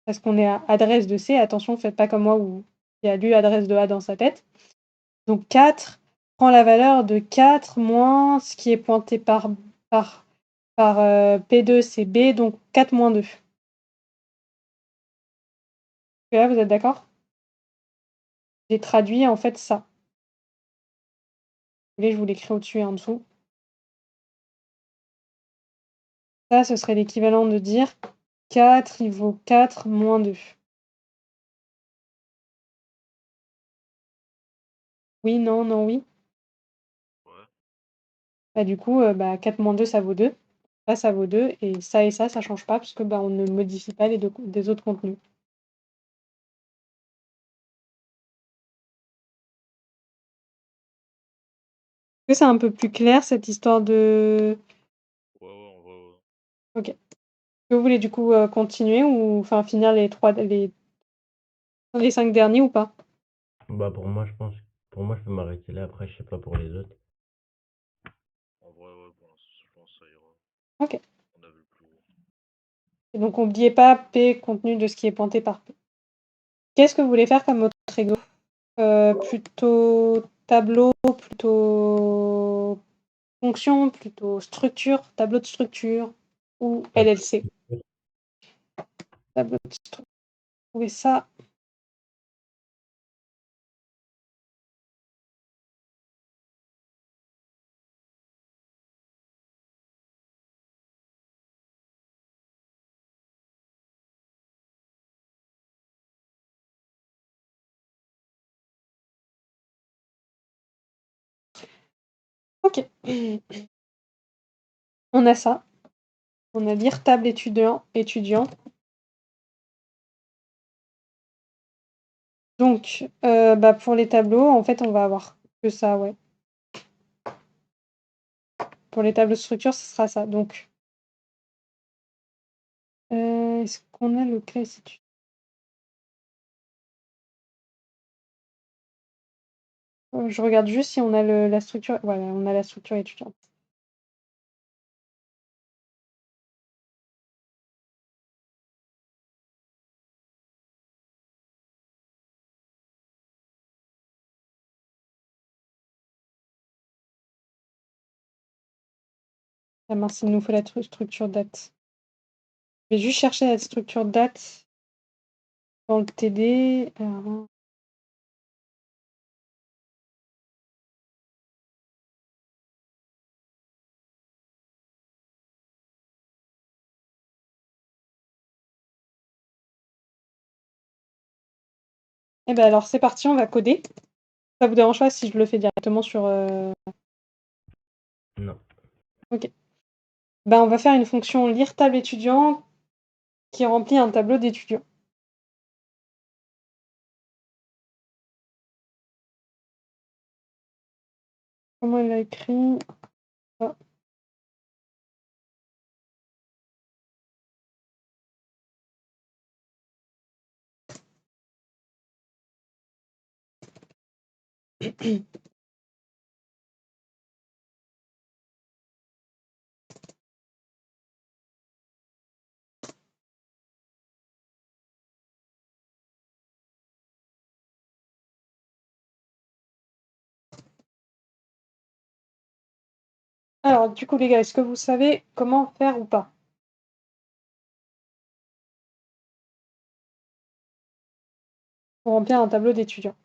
parce qu'on est à adresse de C, attention, faites pas comme moi qui a lu adresse de A dans sa tête. Donc 4 prend la valeur de 4 moins ce qui est pointé par P2, c'est B, donc 4 moins 2. Là, vous êtes d'accord? J'ai traduit en fait ça. Vous voulez, je vous l'écris au-dessus et en dessous. Ça, ce serait l'équivalent de dire 4, il vaut 4 moins 2. Oui, non, non, oui. Ouais. Bah, du coup, 4 moins 2, ça vaut 2. Ça vaut 2. Et ça change pas puisque on ne modifie pas des autres contenus. Est-ce que c'est un peu plus clair cette histoire de... Ouais, en vrai, ouais. Ok. Est-ce que vous voulez du coup continuer ou finir les 5 derniers ou pas? Bah, pour moi, je peux m'arrêter là. Après, je sais pas pour les autres. En vrai, ouais. OK. On avait le plus gros. Et donc n'oubliez pas P contenu de ce qui est pointé par P. Qu'est-ce que vous voulez faire comme autre exo? Plutôt tableau, plutôt fonction, plutôt structure, tableau de structure ou LLC? Tableau de structure. Vous trouvez ça? OK. On a ça. On a lire table étudiant. Donc, pour les tableaux, en fait, on va avoir que ça, ouais. Pour les tableaux de structure, ce sera ça. Donc, est-ce qu'on a le classe étudiant? Je regarde juste si on a la structure. Voilà, on a la structure étudiante. Ah mince, il nous faut la structure date. Je vais juste chercher la structure date dans le TD. Alors, eh ben alors c'est parti, on va coder. Ça vous dérange pas si je le fais directement sur Non. OK. On va faire une fonction lire table étudiant qui remplit un tableau d'étudiants. Comment elle l'a écrit? Ah. Alors, du coup, les gars, est-ce que vous savez comment faire ou pas? Pour remplir un tableau d'étudiants.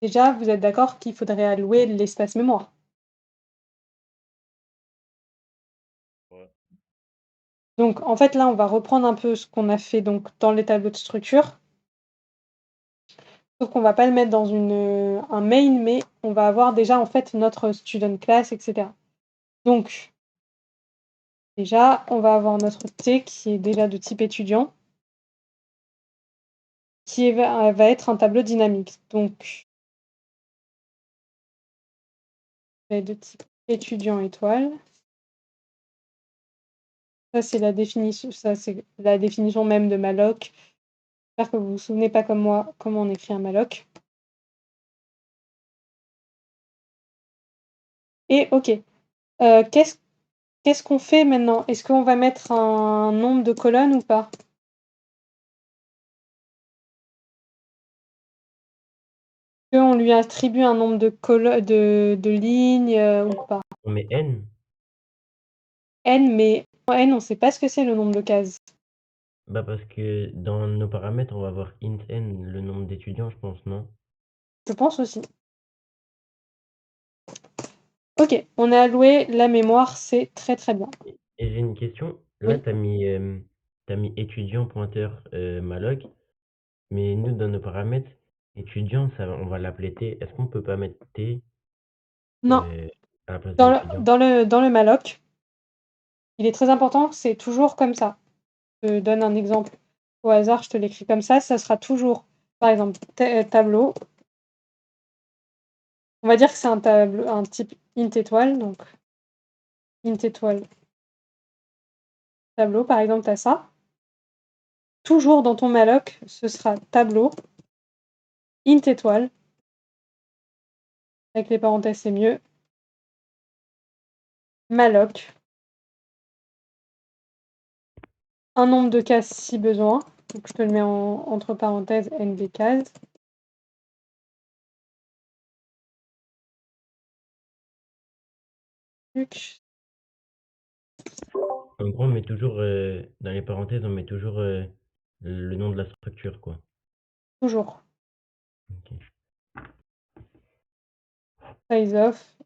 Déjà, vous êtes d'accord qu'il faudrait allouer l'espace mémoire? Ouais. Donc, en fait, là, on va reprendre un peu ce qu'on a fait donc dans les tableaux de structure. Sauf qu'on va pas le mettre dans un main, mais on va avoir déjà, en fait, notre student class, etc. Donc, déjà, on va avoir notre T qui est déjà de type étudiant, qui va être un tableau dynamique. Donc, va être de type étudiant étoile. Ça, c'est la définition même de malloc. J'espère que vous vous souvenez pas comme moi comment on écrit un malloc. Et OK. Qu'est-ce qu'on fait maintenant? Est-ce qu'on va mettre un nombre de colonnes ou pas? Est-ce qu'on lui attribue un nombre de lignes, ou pas? On met N? N, mais en N, on sait pas ce que c'est le nombre de cases. Parce que dans nos paramètres, on va avoir int n, le nombre d'étudiants, je pense, non? Je pense aussi. OK, on a alloué la mémoire, c'est très, très bien. Et j'ai une question. Là, Oui. tu mis étudiant pointeur malloc, mais nous, dans nos paramètres, étudiant, on va l'appeler T. Est-ce qu'on peut pas mettre T Non, à la place de dans le étudiant? dans le malloc, il est très important, c'est toujours comme ça. Je te donne un exemple au hasard, je te l'écris comme ça sera toujours, par exemple, tableau. On va dire que c'est un type int étoile, donc int étoile tableau, par exemple, tu as ça. Toujours dans ton malloc, ce sera tableau int étoile. Avec les parenthèses, c'est mieux. Malloc. Un nombre de cases si besoin. Donc je te le mets entre parenthèses n des cases. En gros, on met toujours, dans les parenthèses, on met toujours le nom de la structure, quoi. Toujours. Ok. Size of.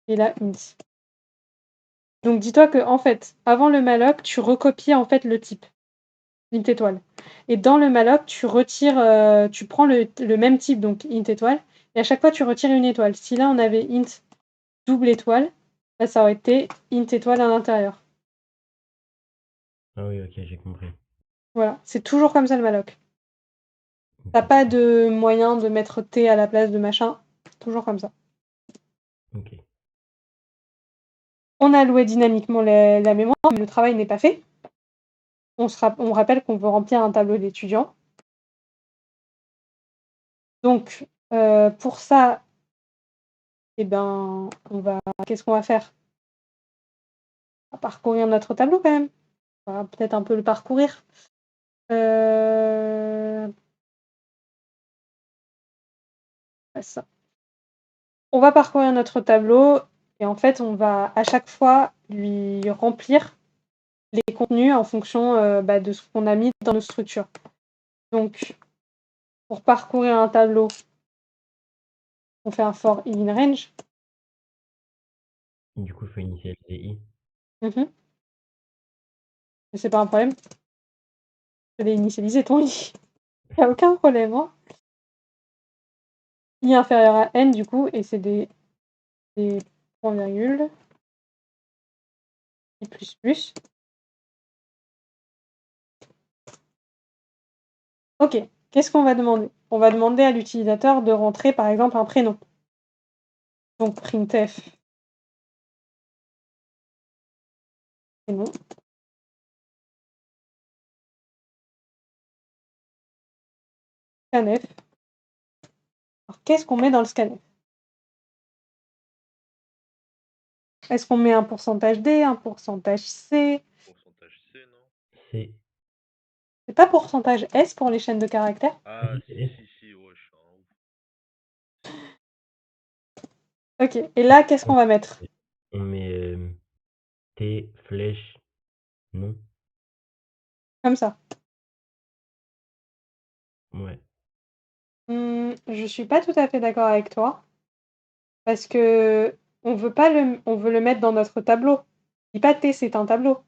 Et là, int. Donc dis-toi que en fait, avant le malloc, tu recopies en fait le type. Int étoile. Et dans le malloc, tu retires, tu prends le même type, donc int étoile, et à chaque fois tu retires une étoile. Si là on avait int double étoile, là, ça aurait été int étoile à l'intérieur. Ah oui, ok, j'ai compris. Voilà, c'est toujours comme ça le malloc. T'as Ok. pas de moyen de mettre t à la place de machin, toujours comme ça. Ok. On a alloué dynamiquement la mémoire, mais le travail n'est pas fait. On rappelle qu'on veut remplir un tableau d'étudiants. Donc, pour ça, eh ben, qu'est-ce qu'on va faire? On va parcourir notre tableau quand même. On va peut-être un peu le parcourir. Ça. On va parcourir notre tableau et en fait, on va à chaque fois lui remplir les contenus en fonction de ce qu'on a mis dans nos structures. Donc, pour parcourir un tableau, on fait un for inRange. Du coup, il faut initialiser i. Mais c'est pas un problème. Je l'ai initialisé ton i. Il n'y a aucun problème. Hein. I inférieur à n du coup, et c'est des points virgules. I plus plus. Ok, qu'est-ce qu'on va demander? On va demander à l'utilisateur de rentrer par exemple un prénom. Donc printf prénom. Scanf. Alors qu'est-ce qu'on met dans le scanf? Est-ce qu'on met un pourcentage D, un pourcentage C? Pourcentage C, non? C. C'est pas pourcentage S pour les chaînes de caractères? Ah, Oui, si, S. si, ouais, je suis un ouf. Ok, et là, qu'est-ce qu'on va mettre? On met T, flèche, non. Comme ça. Ouais. Je suis pas tout à fait d'accord avec toi. Parce que on veut le mettre dans notre tableau. Dis pas T, c'est un tableau.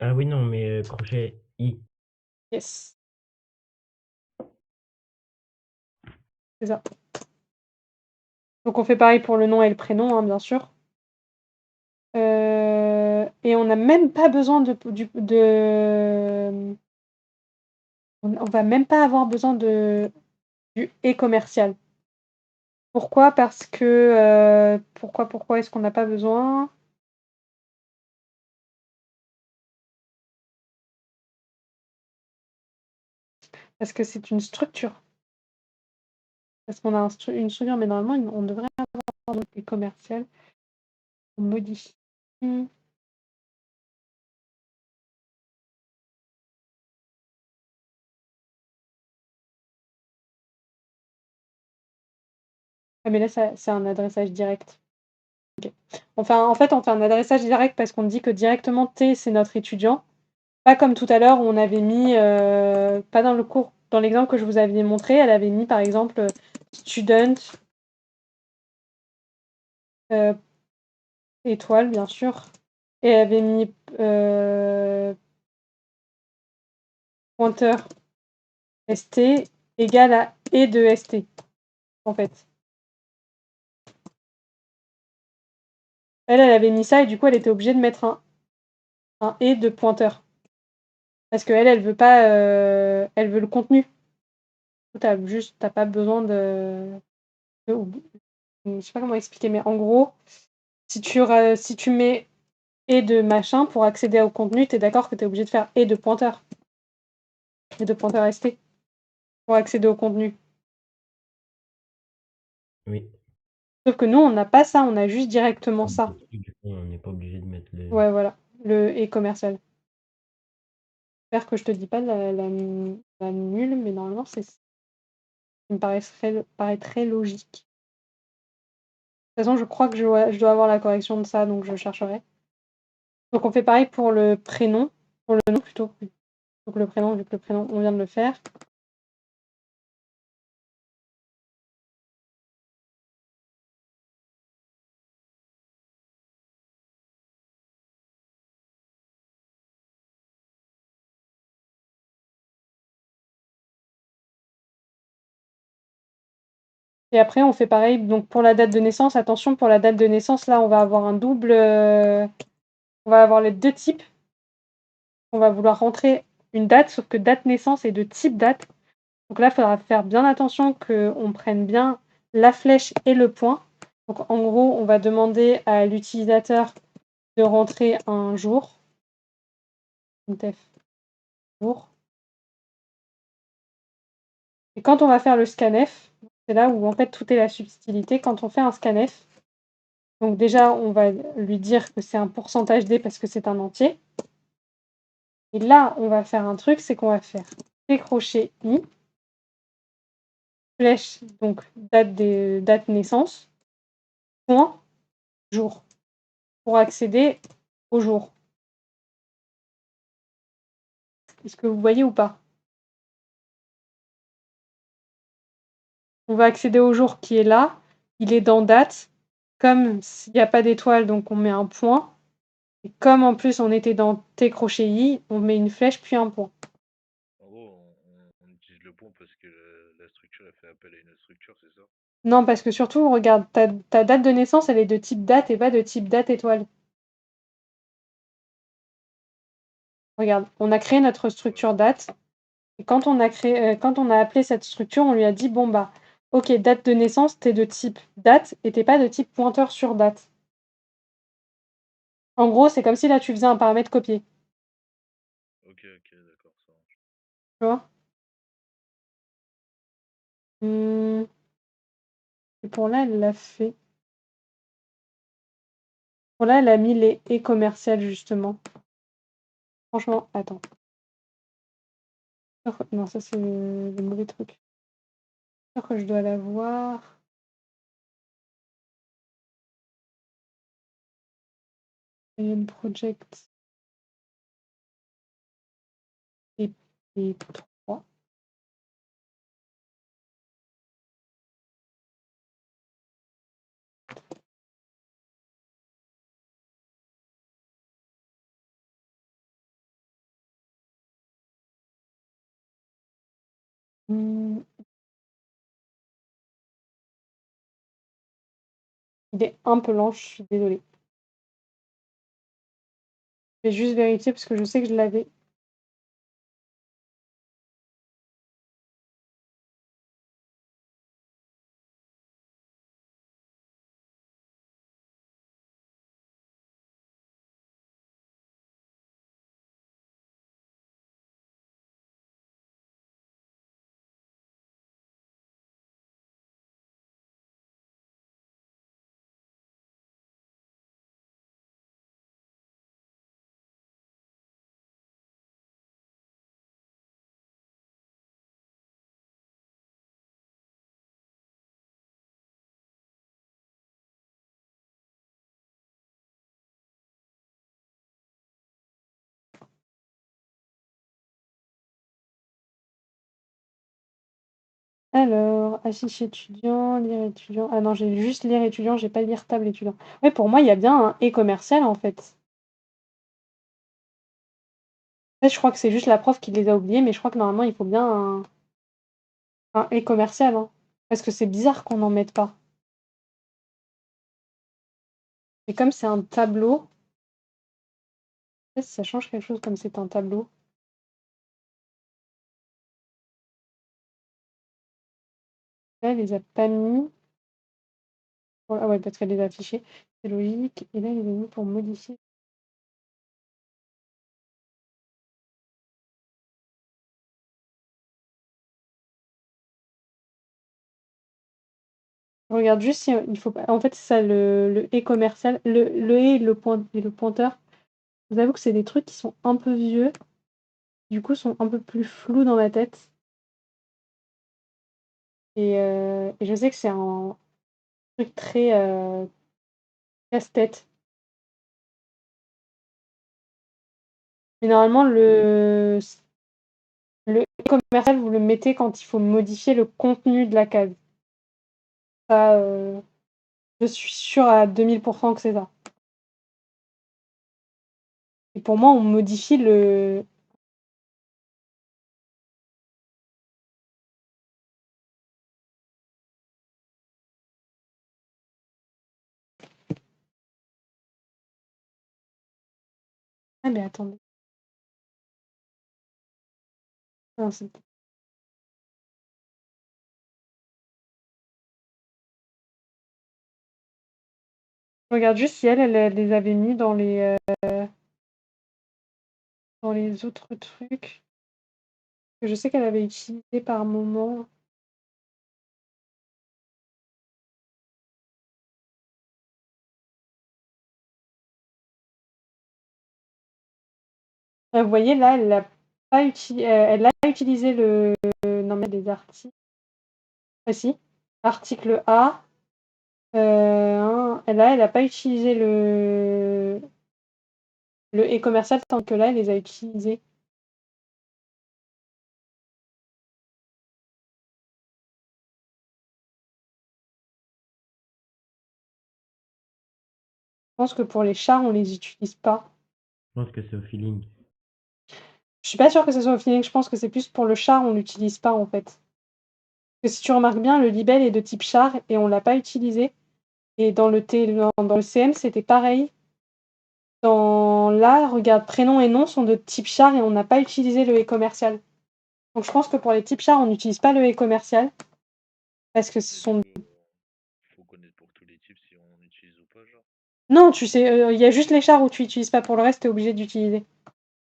Ah oui, non, mais crochet i. Yes. C'est ça. Donc on fait pareil pour le nom et le prénom, hein, bien sûr. Et on n'a même pas besoin on va même pas avoir besoin du et commercial. Pourquoi? Parce que pourquoi est-ce qu'on n'a pas besoin? Parce que c'est une structure. Parce qu'on a une structure, mais normalement, on devrait avoir et commercial. On modifie. Ah mais là, c'est un adressage direct. OK. En fait, on fait un adressage direct parce qu'on dit que directement T, c'est notre étudiant. Pas comme tout à l'heure où on avait mis, pas dans le cours, dans l'exemple que je vous avais montré, elle avait mis par exemple, student étoile bien sûr et elle avait mis, pointeur st égale à et de st, en fait. Elle avait mis ça et du coup, elle était obligée de mettre un et de pointeur. Parce qu'elle, elle veut pas, elle veut le contenu. T'as pas besoin je sais pas comment expliquer, mais en gros, si tu mets et de machin pour accéder au contenu, tu es d'accord que tu es obligé de faire et de pointeur st pour accéder au contenu. Oui. Sauf que nous, on n'a pas ça, on a juste directement Ah bah, ça. ça se fait, du coup, on n'est pas obligé de mettre le Ouais, voilà, le et commercial. J'espère que je te dis pas la nulle, mais normalement, c'est ça me paraîtrait logique. De toute façon, je crois que je dois avoir la correction de ça, donc je chercherai. Donc on fait pareil pour le prénom, pour le nom plutôt. Donc le prénom, vu que le prénom, on vient de le faire. Et après, on fait pareil donc pour la date de naissance. Attention, pour la date de naissance, là, on va avoir un double, on va avoir les 2 types. On va vouloir rentrer une date, sauf que date naissance est de type date. Donc là, il faudra faire bien attention qu'on prenne bien la flèche et le point. Donc en gros, on va demander à l'utilisateur de rentrer un jour. Printf jour. Et quand on va faire le scanf, c'est là où en fait tout est la subtilité. Quand on fait un scanf, donc déjà on va lui dire que c'est un pourcentage D parce que c'est un entier. Et là, on va faire un truc, c'est qu'on va faire décrocher I, flèche, donc date naissance, point, jour, pour accéder au jour. Est-ce que vous voyez ou pas? On va accéder au jour qui est là, il est dans date. Comme s'il n'y a pas d'étoile, donc on met un point. Et comme en plus on était dans T crochet I, on met une flèche puis un point. En gros, on utilise le point parce que la structure elle fait appel à une autre structure, c'est ça? Non, parce que surtout, regarde, ta date de naissance, elle est de type date et pas de type date étoile. Regarde, on a créé notre structure date. Et quand on a appelé cette structure, on lui a dit bon bah ok, date de naissance, t'es de type date et t'es pas de type pointeur sur date. En gros, c'est comme si là tu faisais un paramètre copier. Ok, d'accord, ça marche. Tu vois? Et pour là, elle l'a fait. Pour là, elle a mis les et commerciales justement. Franchement, attends. Non, ça c'est le mauvais truc. Je suis sûre que je dois l'avoir. Alien Project et 3. Il est un peu lent, je suis désolée. Je vais juste vérifier parce que je sais que je l'avais. Alors, affiche étudiant, lire étudiant. Ah non, j'ai juste lire étudiant, j'ai pas lire table étudiant. Ouais, pour moi, il y a bien un et commercial en fait. En fait, je crois que c'est juste la prof qui les a oubliés, mais je crois que normalement, il faut bien un et commercial. Hein. Parce que c'est bizarre qu'on n'en mette pas. Et comme c'est un tableau, je sais pas si ça change quelque chose comme c'est un tableau. Là, elle les a pas mis. Ah ouais, parce qu'elle les a affichés. C'est logique. Et là, il les a mis pour modifier. Regarde juste si il faut pas. En fait, c'est ça le et commercial. Le et le pointeur. Je vous avoue que c'est des trucs qui sont un peu vieux. Du coup, sont un peu plus flous dans ma tête. Et je sais que c'est un truc très casse-tête. Mais normalement, le commercial, vous le mettez quand il faut modifier le contenu de la case. Ça, je suis sûre à 2000% que c'est ça. Et pour moi, on modifie le. Ah, mais attendez. Non, je regarde juste si elle les avait mis dans les autres trucs. Que je sais qu'elle avait utilisé par moment. Vous voyez là, elle a pas elle a utilisé le non mais des articles. Ah si, article A. Elle a pas utilisé le et commercial tant que là, elle les a utilisés. Je pense que pour les chars, on les utilise pas. Je pense que c'est au feeling. Je suis pas sûre que ce soit au feeling, je pense que c'est plus pour le char, on l'utilise pas en fait. Parce que si tu remarques bien, le libelle est de type char et on l'a pas utilisé. Et dans le CM, c'était pareil. Là, regarde, prénom et nom sont de type char et on n'a pas utilisé le et commercial. Donc je pense que pour les types chars, on n'utilise pas le et commercial. Parce que ce Mais du sont. coup, faut connaître pour tous les types si on utilise ou pas, genre. Non, tu sais, il y a juste les chars où tu utilises pas. Pour le reste, tu es obligé d'utiliser.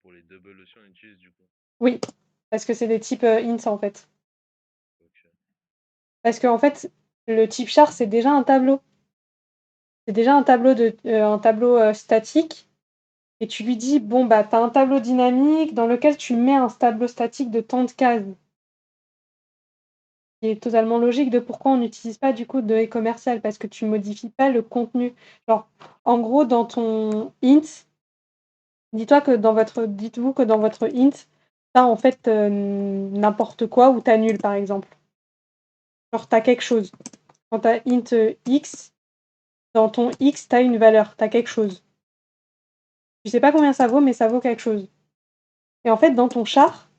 Pour les doubles aussi, on utilise du coup. Oui, parce que c'est des types int en fait. Ok. Parce qu'en fait, le type char, c'est déjà un tableau. C'est déjà un tableau statique. Et tu lui dis, bon, bah, tu as un tableau dynamique dans lequel tu mets un tableau statique de tant de cases. Qui est totalement logique de pourquoi on n'utilise pas du coup de et commercial, parce que tu modifies pas le contenu. Genre, en gros, dans ton int, dites-vous que dans votre int, t'as en fait n'importe quoi ou t'as nul par exemple. Genre t'as quelque chose. Quand t'as int x, dans ton x, t'as une valeur, t'as quelque chose. Tu sais pas combien ça vaut, mais ça vaut quelque chose. Et en fait, dans ton char,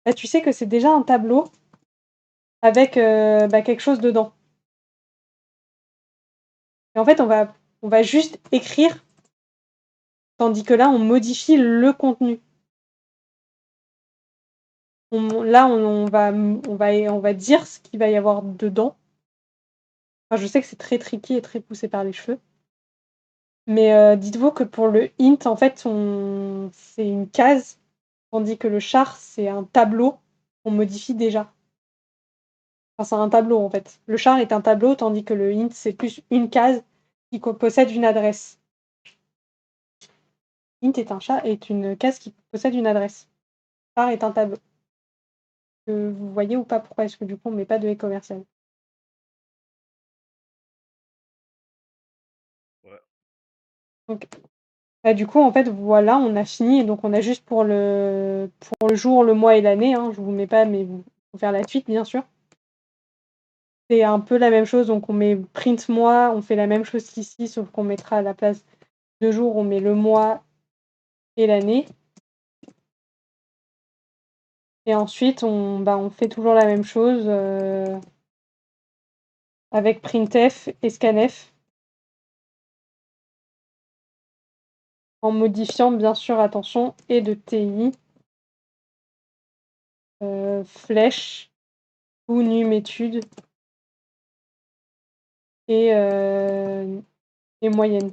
bah, tu sais que c'est déjà un tableau avec quelque chose dedans. Et en fait, on va juste écrire, tandis que là, on modifie le contenu. Là, on va dire ce qu'il va y avoir dedans. Enfin, je sais que c'est très tricky et très poussé par les cheveux. Mais dites-vous que pour le int, en fait, c'est une case, tandis que le char, c'est un tableau qu'on modifie déjà. Enfin, c'est un tableau, en fait. Le char est un tableau, tandis que le int, c'est plus une case qui possède une adresse. Int est une case qui possède une adresse. Char est un tableau. Vous voyez ou pas pourquoi est-ce que du coup on met pas de et commercial? Ouais. Donc, bah, du coup, en fait, voilà, on a fini. Et donc, on a juste pour le jour, le mois et l'année. Hein, je vous mets pas, mais il faut faire la suite, bien sûr. C'est un peu la même chose. Donc, on met print mois. On fait la même chose qu'ici, sauf qu'on mettra à la place de jour, on met le mois et l'année. Et ensuite, on fait toujours la même chose avec printf et scanf. En modifiant, bien sûr, attention, et de TI, flèche ou num étude et moyenne.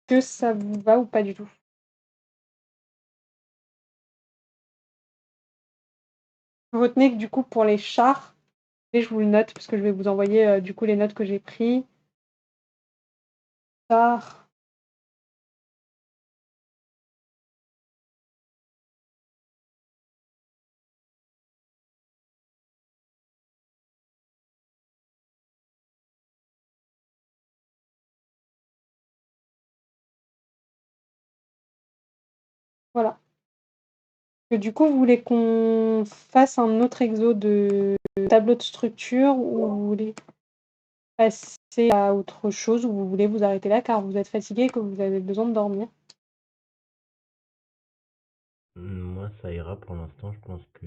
Que ça vous va ou pas du tout? Retenez que du coup pour les chars, et je vous le note parce que je vais vous envoyer, du coup les notes que j'ai pris. Chars, voilà. Et du coup, vous voulez qu'on fasse un autre exo de tableau de structure ou vous voulez passer à autre chose ou vous voulez vous arrêter là car vous êtes fatigué et que vous avez besoin de dormir? Moi, ça ira pour l'instant. Je pense que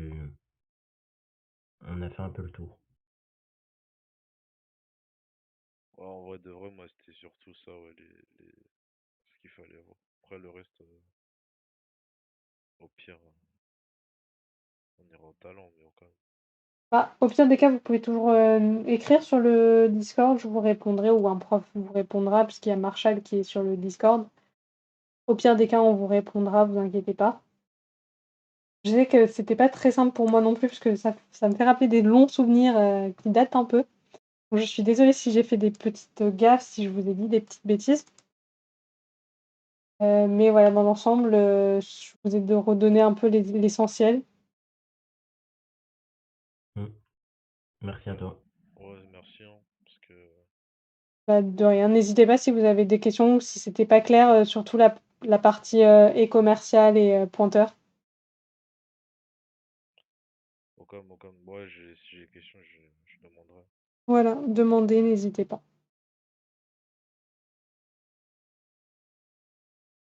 on a fait un peu le tour. Ouais, en vrai de vrai, moi c'était surtout ça, ouais, ce qu'il fallait avoir. Après le reste, au pire, on ira au talent, mais quand même. Bah, au pire des cas, vous pouvez toujours, écrire sur le Discord, je vous répondrai ou un prof vous répondra puisqu'il y a Marshall qui est sur le Discord. Au pire des cas, on vous répondra, vous inquiétez pas. Je sais que c'était pas très simple pour moi non plus parce que ça me fait rappeler des longs souvenirs, qui datent un peu. Donc je suis désolée si j'ai fait des petites, gaffes, si je vous ai dit des petites bêtises. Mais voilà, dans l'ensemble, je vous ai de redonner un peu l'essentiel. Mmh. Merci à Ouais, toi. ouais, merci, hein, parce que Bah, de rien. N'hésitez pas si vous avez des questions ou si c'était pas clair, surtout la partie, e-commercial et pointeur. au cas où, ouais, si j'ai des questions, je demanderai. Voilà, demandez, n'hésitez pas.